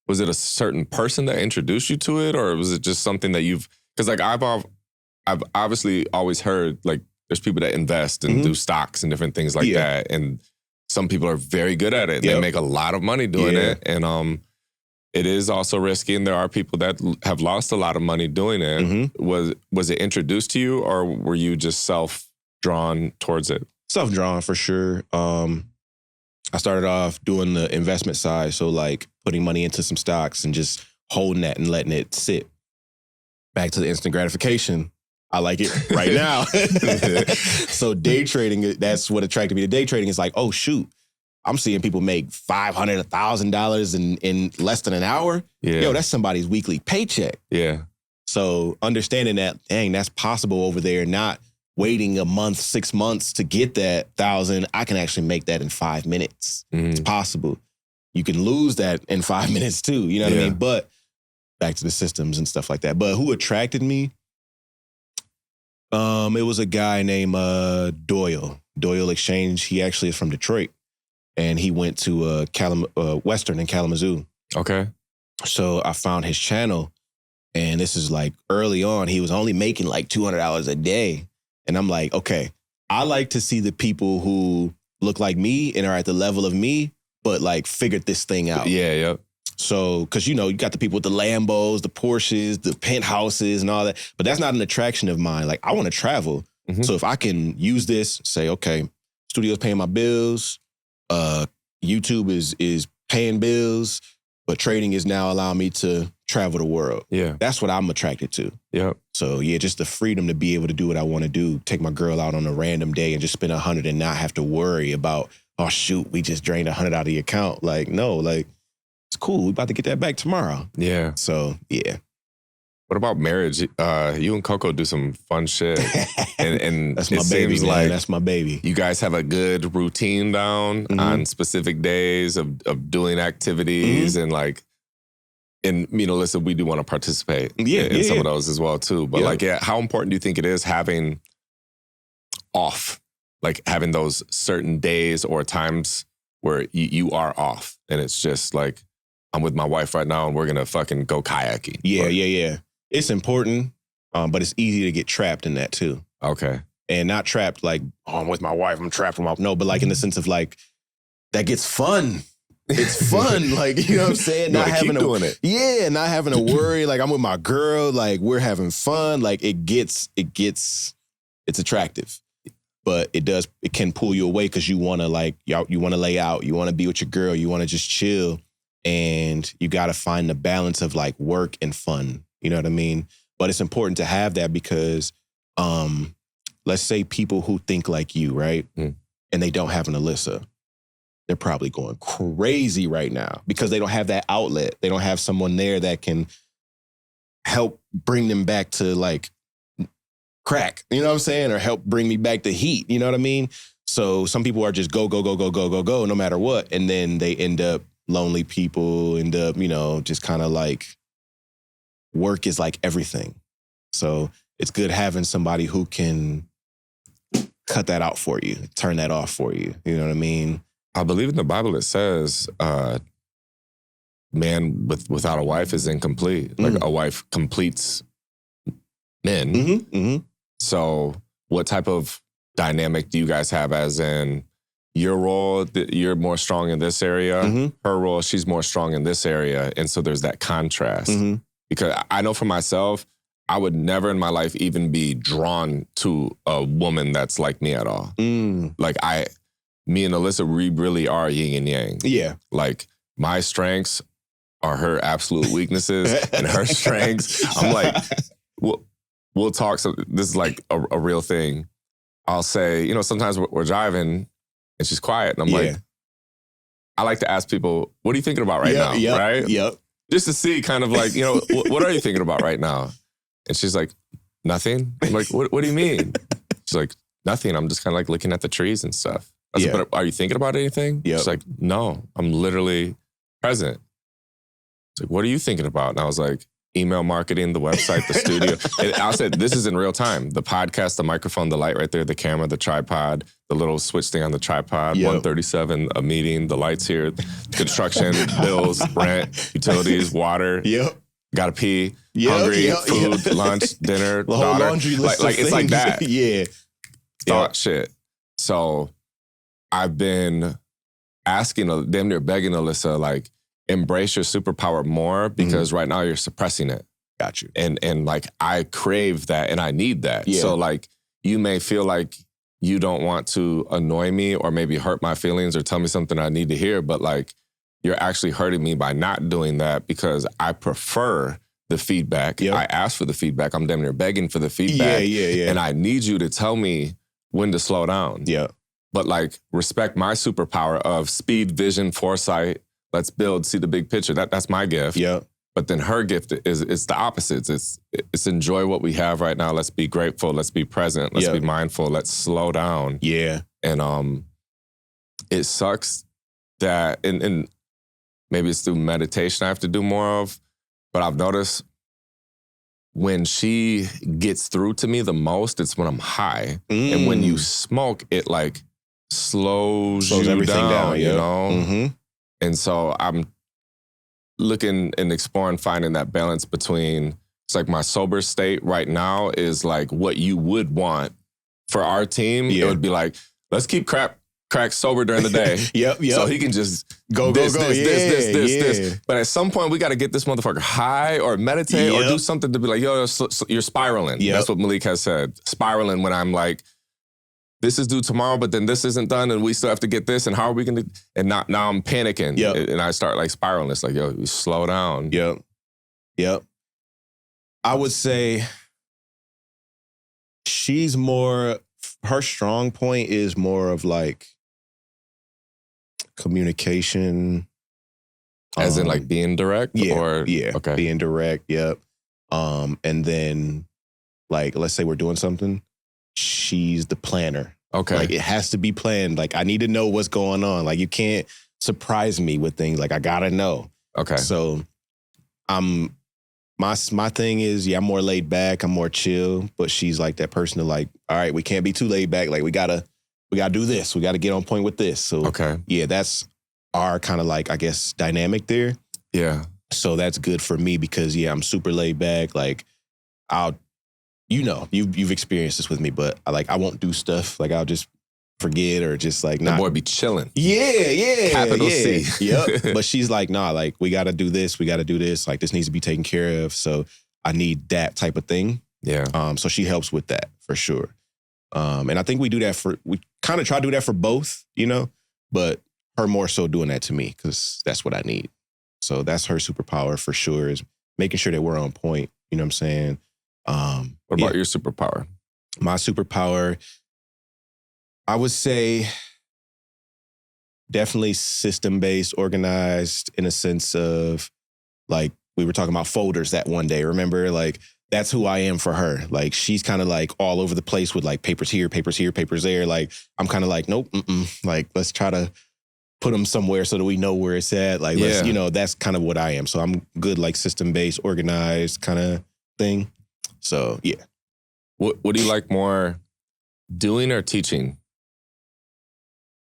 Was it a certain person that introduced you to it, or was it just something that you've? Because like I've obviously always heard like there's people that invest and do stocks and different things like that, and some people are very good at it. They make a lot of money doing it, and it is also risky. And there are people that have lost a lot of money doing it. Was it introduced to you, or were you just self-drawn towards it? Self-drawn for sure. I started off doing the investment side. So like putting money into some stocks and just holding that and letting it sit. Back to the instant gratification. I like it right now. So day trading, that's what attracted me to day trading. Is like, oh shoot, I'm seeing people make $500, $1,000 in less than an hour. Yeah. Yo, that's somebody's weekly paycheck. Yeah. So understanding that, dang, that's possible over there, not waiting a month, 6 months to get that 1,000, I can actually make that in 5 minutes. It's possible. You can lose that in 5 minutes too, you know what I mean? But back to the systems and stuff like that. But who attracted me? It was a guy named Doyle Exchange. He actually is from Detroit. And he went to Western in Kalamazoo. Okay. So I found his channel. And this is like early on, he was only making like $200 a day. And I'm like, okay, I like to see the people who look like me and are at the level of me, but like figured this thing out. Yeah, yep. So, because, you know, you got the people with the Lambos, the Porsches, the penthouses and all that, but that's not an attraction of mine. Like, I want to travel. So if I can use this, say, okay, studio's paying my bills, YouTube is paying bills, but trading is now allowing me to travel the world. Yeah. That's what I'm attracted to. Yep. So yeah, just the freedom to be able to do what I want to do, take my girl out on a random day and just spend $100 and not have to worry about, oh shoot, we just drained $100 out of the account. Like, no, like, it's cool. We about to get that back tomorrow. Yeah. So yeah. What about marriage? You and Coco do some fun shit. and that's my baby, man. Like that's my baby. You guys have a good routine down on specific days of doing activities and like, and, you know, listen, we do want to participate in some of those as well too. But like, how important do you think it is having off, like having those certain days or times where you are off and it's just like, I'm with my wife right now and we're going to fucking go kayaking. Yeah. It's important, but it's easy to get trapped in that too. Okay. And not trapped like, oh, I'm with my wife, I'm trapped with my... No, but like in the sense of like, that gets fun. It's fun. Like, you know what I'm saying? Not having keep doing it. Yeah, not having to worry. Like, I'm with my girl. Like, we're having fun. Like, it's attractive. But it can pull you away because you want to like, you want to lay out. You want to be with your girl. You want to just chill. And you got to find the balance of like work and fun. You know what I mean? But it's important to have that because let's say people who think like you, right? Mm. And they don't have an Alyssa. They're probably going crazy right now because they don't have that outlet. They don't have someone there that can help bring them back to like crack, you know what I'm saying? Or help bring me back to heat, you know what I mean? So some people are just go, no matter what. And then they end up lonely people, end up, just kind of like work is like everything. So it's good having somebody who can cut that out for you, turn that off for you. You know what I mean? I believe in the Bible it says, man without a wife is incomplete. Like a wife completes men. Mm-hmm, mm-hmm. So what type of dynamic do you guys have as in your role, you're more strong in this area, her role, she's more strong in this area. And so there's that contrast. Because I know for myself, I would never in my life even be drawn to a woman that's like me at all. Like me and Alyssa, we really are yin and yang. Yeah. Like my strengths are her absolute weaknesses and her strengths. I'm like, we'll talk. So this is like a real thing. I'll say, sometimes we're driving and she's quiet. And I'm like, I like to ask people, what are you thinking about right now? Right? Yep. Just to see kind of like, what are you thinking about right now? And she's like, nothing. I'm like, what do you mean? She's like, nothing. I'm just kind of like looking at the trees and stuff. I said, but are you thinking about anything? Yep. She's like, no, I'm literally present. It's like, what are you thinking about? And I was like, email marketing, the website, the studio. And I said, this is in real time. The podcast, the microphone, the light right there, the camera, the tripod, the little switch thing on the tripod, 137, a meeting, the lights here, construction, bills, rent, utilities, water. Gotta pee, hungry, food, lunch, dinner, the whole daughter. laundry list like it's like that. Thought shit. So I've been asking, damn near begging Alyssa, like, embrace your superpower more because right now you're suppressing it. Got you. And like, I crave that and I need that. So like, you may feel like you don't want to annoy me or maybe hurt my feelings or tell me something I need to hear, but like, you're actually hurting me by not doing that because I prefer the feedback. I ask for the feedback. I'm damn near begging for the feedback. And I need you to tell me when to slow down. But like, respect my superpower of speed, vision, foresight. Let's build, see the big picture. That's my gift. But then her gift is the opposite. It's enjoy what we have right now. Let's be grateful. Let's be present. Let's be mindful. Let's slow down. And it sucks that, and maybe it's through meditation I have to do more of, but I've noticed when she gets through to me the most, it's when I'm high. And when you smoke, it like slows you everything down, you know? And so I'm looking and exploring, finding that balance between, it's like my sober state right now is like what you would want for our team. It would be like, let's keep crack sober during the day. So he can just go. This. But at some point, we got to get this motherfucker high or meditate or do something to be like, yo, you're spiraling. That's what Malik has said. Spiraling when I'm like, this is due tomorrow, but then this isn't done and we still have to get this. And how are we going to, and now I'm panicking. And I start like spiraling. It's like, yo, you slow down. I would say she's more, her strong point is more of like communication. As in like being direct? Okay. Being direct, and then like, let's say we're doing something. She's the planner. Like it has to be planned. Like I need to know what's going on. Like you can't surprise me with things. Like I gotta know. So my thing is, I'm more laid back. I'm more chill. But she's like that person to like, all right, we can't be too laid back. Like we gotta do this. We gotta get on point with this. So that's our kind of like, I guess, dynamic there. So that's good for me because I'm super laid back. Like you've experienced this with me, but I won't do stuff. Like I'll just forget or just like not. The boy be chilling. Capital C. But she's like, nah, like we got to do this. We got to do this. Like this needs to be taken care of. So I need that type of thing. So she helps with that for sure. And I think we kind of try to do that for both, but her more so doing that to me because that's what I need. So that's her superpower for sure, is making sure that we're on point. You know what I'm saying? What about your superpower? My superpower, I would say definitely system-based, organized in a sense of like we were talking about folders that one day. Remember, like that's who I am for her. Like she's kind of like all over the place with like papers here, papers there. Like I'm kind of like, nope, like let's try to put them somewhere so that we know where it's at. Like, let's, that's kind of what I am. So I'm good, like system-based, organized kind of thing. So yeah. What do you like more, doing or teaching?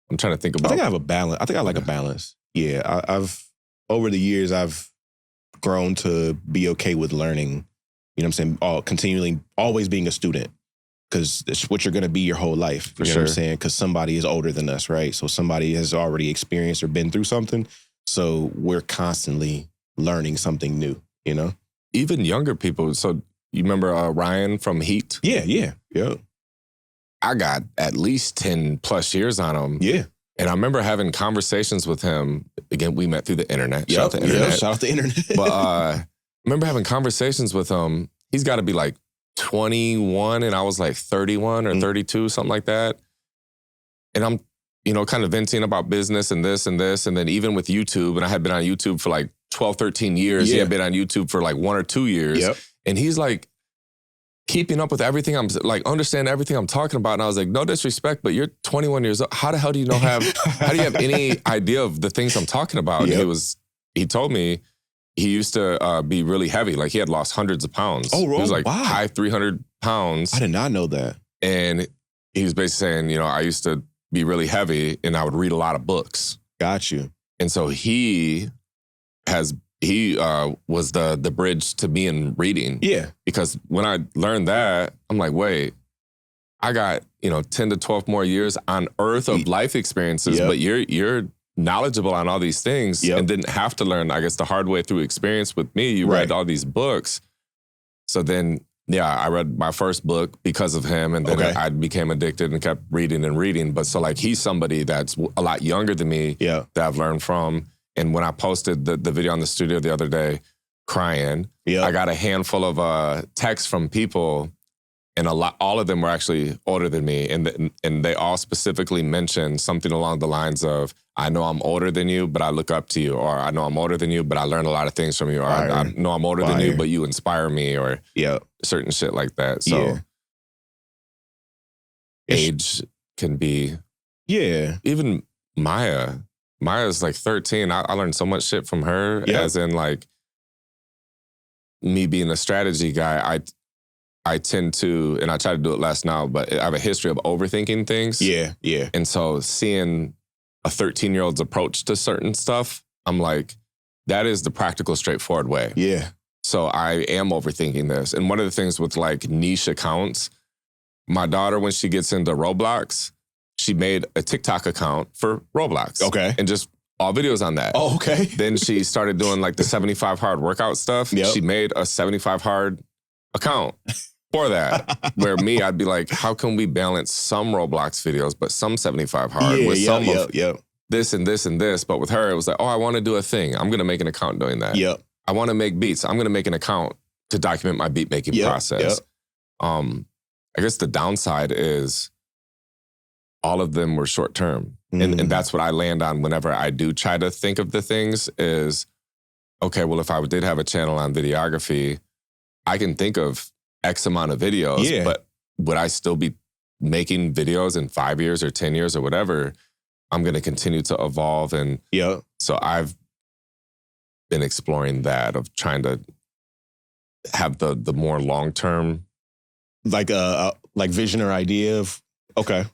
I'm trying to think about. I think I have a balance. I think I like a balance. Yeah, I've over the years I've grown to be okay with learning. You know what I'm saying? Continually, always being a student, because it's what you're going to be your whole life. You know what I'm saying? Because somebody is older than us, right? So somebody has already experienced or been through something. So we're constantly learning something new. You know, even younger people. So you remember Ryan from Heat? Yeah. I got at least 10 plus years on him. Yeah. And I remember having conversations with him. Again, we met through the internet. Shout out to internet. Shout out to internet. But I remember having conversations with him. He's got to be like 21 and I was like 31 or 32, something like that. And I'm, kind of venting about business and this and this. And then even with YouTube, and I had been on YouTube for like 12, 13 years. Yeah. He had been on YouTube for like 1 or 2 years. Yep. And he's like, keeping up with everything. I'm like, understand everything I'm talking about. And I was like, no disrespect, but you're 21 years old. How the hell do you how do you have any idea of the things I'm talking about? Yep. And he told me he used to be really heavy. Like he had lost hundreds of pounds. Oh, he was like high 300 pounds. I did not know that. And he was basically saying, I used to be really heavy and I would read a lot of books. Got you. And so he was the bridge to me in reading. Yeah. Because when I learned that, I'm like, wait, I got, 10 to 12 more years on earth of life experiences, but you're knowledgeable on all these things and didn't have to learn, I guess, the hard way through experience with me. You read all these books. So then, I read my first book because of him, and then I became addicted and kept reading and reading. But so like he's somebody that's a lot younger than me that I've learned from. And when I posted the video on the studio the other day, crying, I got a handful of texts from people, and all of them were actually older than me, and they all specifically mentioned something along the lines of, "I know I'm older than you, but I look up to you," or "I know I'm older than you, but I learned a lot of things from you," or "I know I'm older than you, but you inspire me," or certain shit like that. So age can be even Maya. Maya's like 13. I learned so much shit from her, as in like me being a strategy guy. I tend to, and I try to do it less now, but I have a history of overthinking things. Yeah. And so seeing a 13-year-old's approach to certain stuff, I'm like, that is the practical, straightforward way. Yeah. So I am overthinking this. And one of the things with like niche accounts, my daughter, when she gets into Roblox, she made a TikTok account for Roblox. Okay. And just all videos on that. Oh, okay. Then she started doing like the 75 hard workout stuff. Yep. She made a 75 hard account for that. Where me, I'd be like, how can we balance some Roblox videos, but some 75 hard with some of this and this and this. But with her, it was like, oh, I want to do a thing. I'm going to make an account doing that. Yep. I want to make beats. I'm going to make an account to document my beat making process. Yep. I guess the downside is all of them were short term. And that's what I land on whenever I do try to think of the things is, okay, well, if I did have a channel on videography, I can think of X amount of videos, but would I still be making videos in 5 years or 10 years or whatever? I'm going to continue to evolve. And so I've been exploring that of trying to have the more long-term. Like vision or idea of, okay.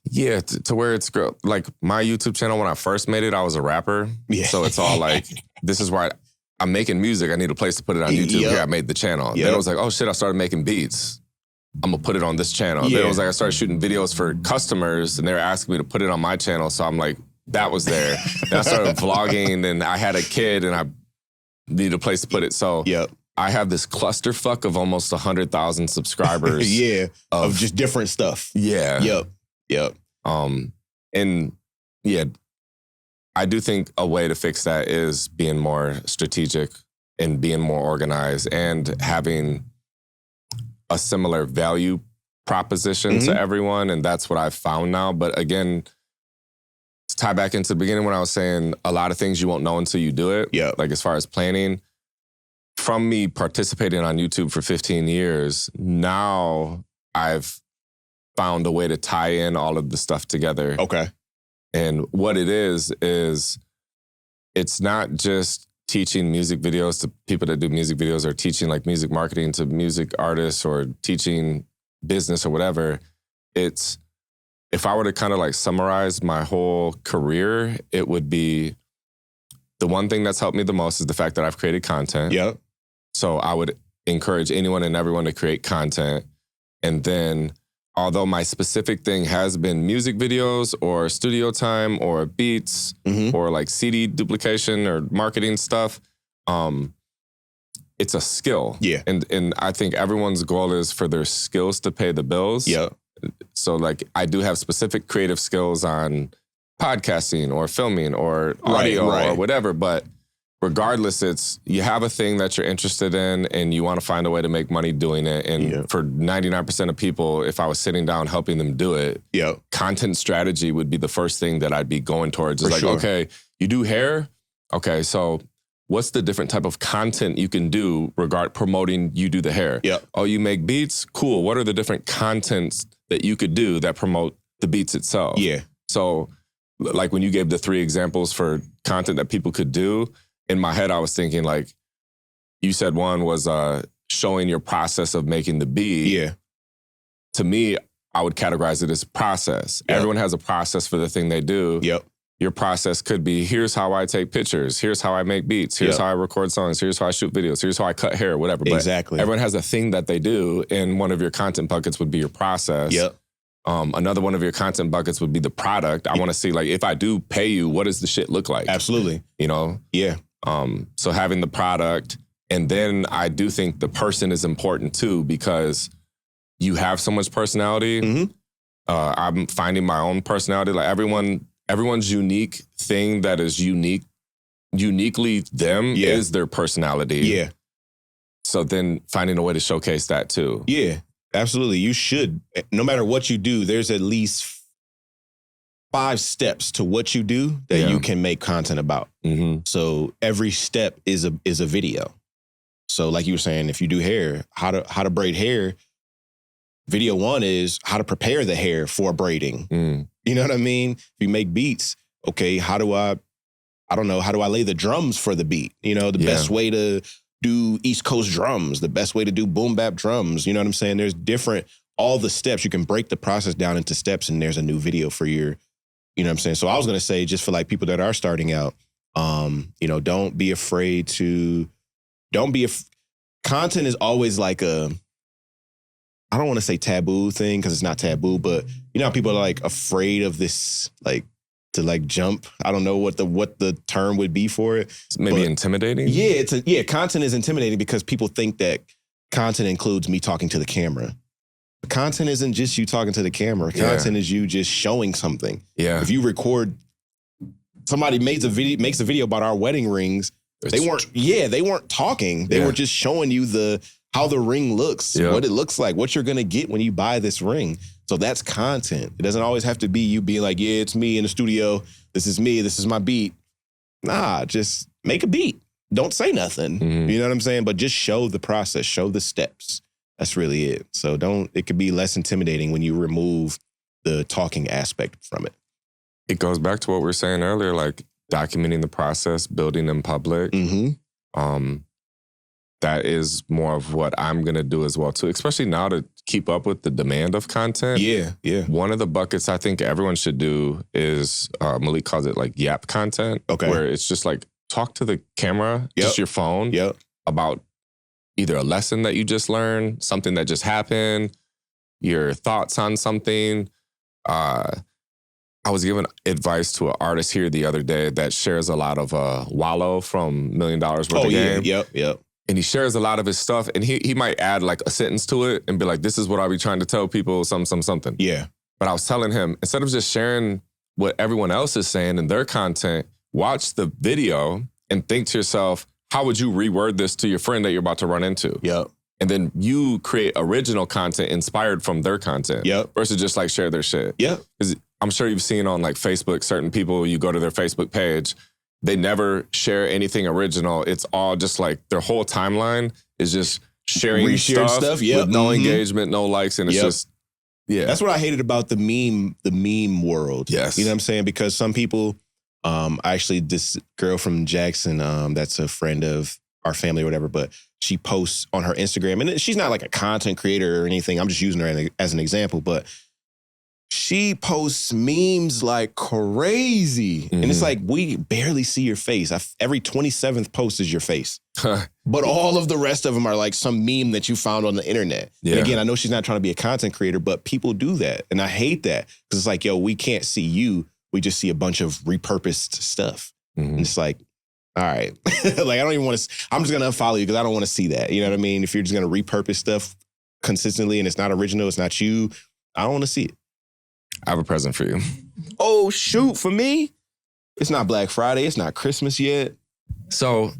Yeah, to where it's like my YouTube channel, when I first made it, I was a rapper. Yeah. So it's all like, this is why I'm making music. I need a place to put it on YouTube. Here, I made the channel. Then it was like, oh shit, I started making beats. I'm gonna put it on this channel. Then it was like, I started shooting videos for customers and they were asking me to put it on my channel. So I'm like, that was there. Then I started vlogging and I had a kid and I needed a place to put it. So I have this clusterfuck of almost 100,000 subscribers. Of just different stuff. Yeah. Yep. And I do think a way to fix that is being more strategic and being more organized and having a similar value proposition to everyone, and that's what I've found now. But again, to tie back into the beginning when I was saying a lot of things you won't know until you do it. Yeah. Like as far as planning, from me participating on YouTube for 15 years, now I've found a way to tie in all of the stuff together. Okay. And what it is it's not just teaching music videos to people that do music videos or teaching like music marketing to music artists or teaching business or whatever. It's, if I were to kind of like summarize my whole career, it would be the one thing that's helped me the most is the fact that I've created content. Yep. So I would encourage anyone and everyone to create content. And then although my specific thing has been music videos or studio time or beats or like CD duplication or marketing stuff, it's a skill. Yeah. And I think everyone's goal is for their skills to pay the bills. Yeah. So like I do have specific creative skills on podcasting or filming or audio or whatever, but regardless, it's you have a thing that you're interested in and you want to find a way to make money doing it. And for 99% of people, if I was sitting down helping them do it, content strategy would be the first thing that I'd be going towards. It's okay, you do hair? Okay, so what's the different type of content you can do promoting you do the hair? Oh, you make beats? Cool. What are the different contents that you could do that promote the beats itself? So like when you gave the 3 examples for content that people could do, in my head, I was thinking like, you said one was showing your process of making the beat. To me, I would categorize it as process. Everyone has a process for the thing they do. Your process could be, here's how I take pictures. Here's how I make beats. Here's how I record songs. Here's how I shoot videos. Here's how I cut hair, whatever. But everyone has a thing that they do, and one of your content buckets would be your process. Another one of your content buckets would be the product. I want to see, like, if I do pay you, what does the shit look like? Absolutely. You know? So having the product, and then I do think the person is important too, because you have so much personality. I'm finding my own personality. Like everyone's unique thing that is uniquely them is their personality. So then finding a way to showcase that too. Absolutely. You should. No matter what you do, there's at least 5 steps to what you do that you can make content about. So every step is a video. So like you were saying, if you do hair, how to braid hair, video 1 is how to prepare the hair for braiding. You know what I mean? If you make beats, okay, how do I lay the drums for the beat? You know, the best way to do East Coast drums, the best way to do boom bap drums. You know what I'm saying? There's all the steps. You can break the process down into steps, and there's a new video for your, you know what I'm saying? So I was going to say, just for like people that are starting out, don't be afraid to, content is always like I don't want to say taboo thing because it's not taboo, but you know how people are like afraid of this, like to like jump. I don't know what the term would be for it. Maybe intimidating? Content is intimidating because people think that content includes me talking to the camera. Content isn't just you talking to the camera. Content is you just showing something. If you record, somebody makes a video about our wedding rings. They weren't talking. They were just showing you how the ring looks, what it looks like, what you're gonna get when you buy this ring. So that's content. It doesn't always have to be you being like, it's me in the studio. This is me. This is my beat. Nah, just make a beat. Don't say nothing. You know what I'm saying? But just show the process, show the steps. That's really it. So it could be less intimidating when you remove the talking aspect from it. It goes back to what we were saying earlier, like documenting the process, building in public. That is more of what I'm going to do as well too, especially now to keep up with the demand of content. One of the buckets I think everyone should do is, Malik calls it like yap content, where it's just like talk to the camera, just your phone, about either a lesson that you just learned, something that just happened, your thoughts on something. I was giving advice to an artist here the other day that shares a lot of Wallow from $1 Million Worth of Game. And he shares a lot of his stuff, and he might add like a sentence to it and be like, this is what I'll be trying to tell people, something. But I was telling him, instead of just sharing what everyone else is saying in their content, watch the video and think to yourself, how would you reword this to your friend that you're about to run into? And then you create original content inspired from their content. Yep. Versus just like share their shit. Yep. Because I'm sure you've seen on like Facebook, certain people, you go to their Facebook page, they never share anything original. It's all just like their whole timeline is just sharing stuff yep. with no engagement, no likes. And it's just, That's what I hated about the meme world. Yes. You know what I'm saying? Because some people, actually this girl from Jackson, that's a friend of our family or whatever, but she posts on her Instagram, and she's not like a content creator or anything. I'm just using her as an example, but she posts memes like crazy. Mm-hmm. And it's like, we barely see your face. Every 27th post is your face. But all of the rest of them are like some meme that you found on the internet. Yeah. And again, I know she's not trying to be a content creator, but people do that. And I hate that because it's like, yo, we can't see you. We just see a bunch of repurposed stuff. Mm-hmm. And it's like, all right. Like, I don't even want to, I'm just going to unfollow you because I don't want to see that. You know what I mean? If you're just going to repurpose stuff consistently and it's not original, it's not you, I don't want to see it. I have a present for you. Oh, shoot. For me, it's not Black Friday. It's not Christmas yet. So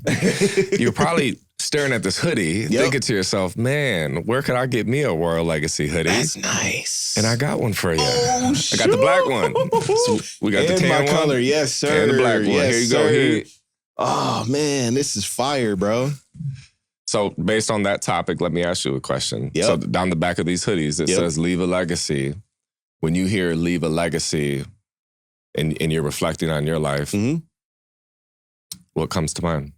you're probably staring at this hoodie, thinking to yourself, man, where could I get me a Royal Legacy hoodie? That's nice. And I got one for you. Oh, I got the black one. So we got the tan one. Color. Yes, sir. And the black one. Yes, here you go. Here. Oh, man, this is fire, bro. So based on that topic, let me ask you a question. Yep. So down the back of these hoodies, it says leave a legacy. When you hear leave a legacy and you're reflecting on your life, what comes to mind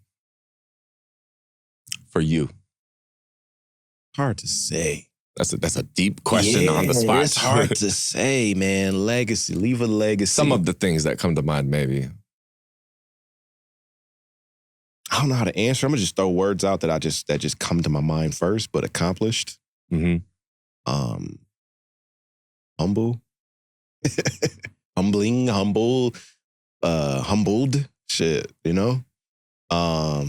for you? Hard to say. That's a deep question on the spot. It's hard to say, man. Legacy, leave a legacy. Some of the things that come to mind, maybe. I don't know how to answer. I'm gonna just throw words out that just come to my mind first, but accomplished. Humble. Humbling, humble, humbled. Shit, you know? I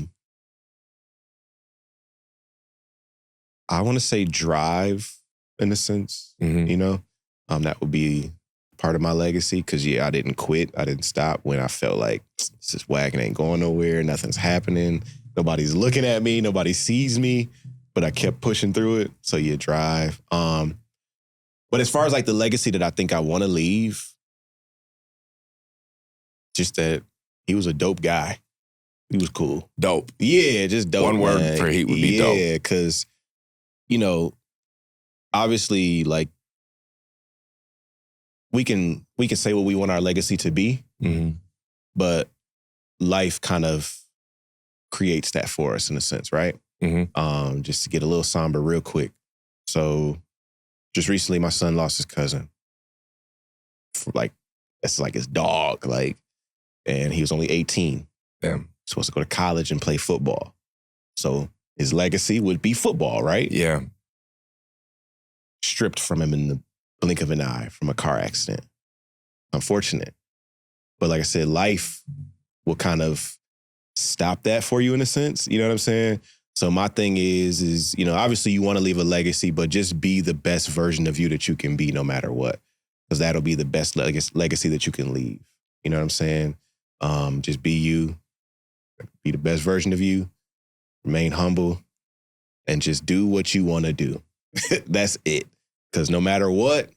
want to say drive in a sense, you know? That would be part of my legacy because, I didn't quit. I didn't stop when I felt like this is whack and ain't going nowhere. Nothing's happening. Nobody's looking at me. Nobody sees me. But I kept pushing through it. So, drive. But as far as like the legacy that I think I want to leave, just that he was a dope guy. He was cool. Dope. Yeah, just dope. One word for Heat would be dope. Yeah, because, obviously, like, we can say what we want our legacy to be, but life kind of creates that for us in a sense, right? Just to get a little somber real quick. So just recently, my son lost his cousin. That's like his dog, and he was only 18. Damn. Supposed to go to college and play football. So his legacy would be football, right? Yeah. Stripped from him in the blink of an eye from a car accident. Unfortunate. But like I said, life will kind of stop that for you in a sense. You know what I'm saying? So my thing is, obviously you want to leave a legacy, but just be the best version of you that you can be no matter what. Because that'll be the best legacy that you can leave. You know what I'm saying? Just be you. Be the best version of you. Remain humble. And just do what you want to do. That's it. Because no matter what,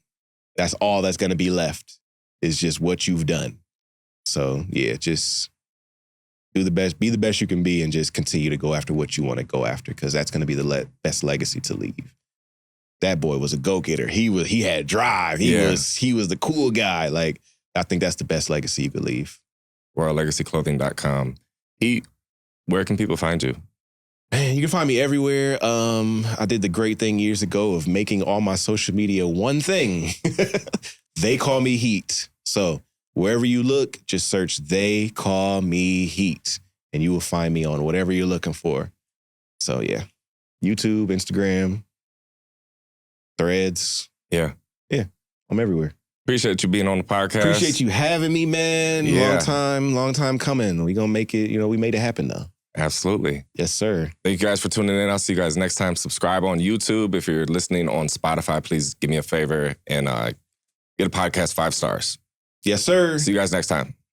that's all that's going to be left. Is just what you've done. So, just do the best, be the best you can be, and just continue to go after what you want to go after, because that's going to be the best legacy to leave. That boy was a go-getter. He had drive. He was the cool guy. Like, I think that's the best legacy you could leave. RoyalLegacyClothing.com. Where can people find you? Man, you can find me everywhere. I did the great thing years ago of making all my social media one thing. They Call Me Heat. So wherever you look, just search They Call Me Heat, and you will find me on whatever you're looking for. So YouTube, Instagram, Threads. Yeah, I'm everywhere. Appreciate you being on the podcast. Appreciate you having me, man. Yeah. Long time coming. We gonna make it, we made it happen though. Absolutely. Yes, sir. Thank you guys for tuning in. I'll see you guys next time. Subscribe on YouTube. If you're listening on Spotify, please give me a favor and get a podcast 5 stars. Yes, sir. See you guys next time.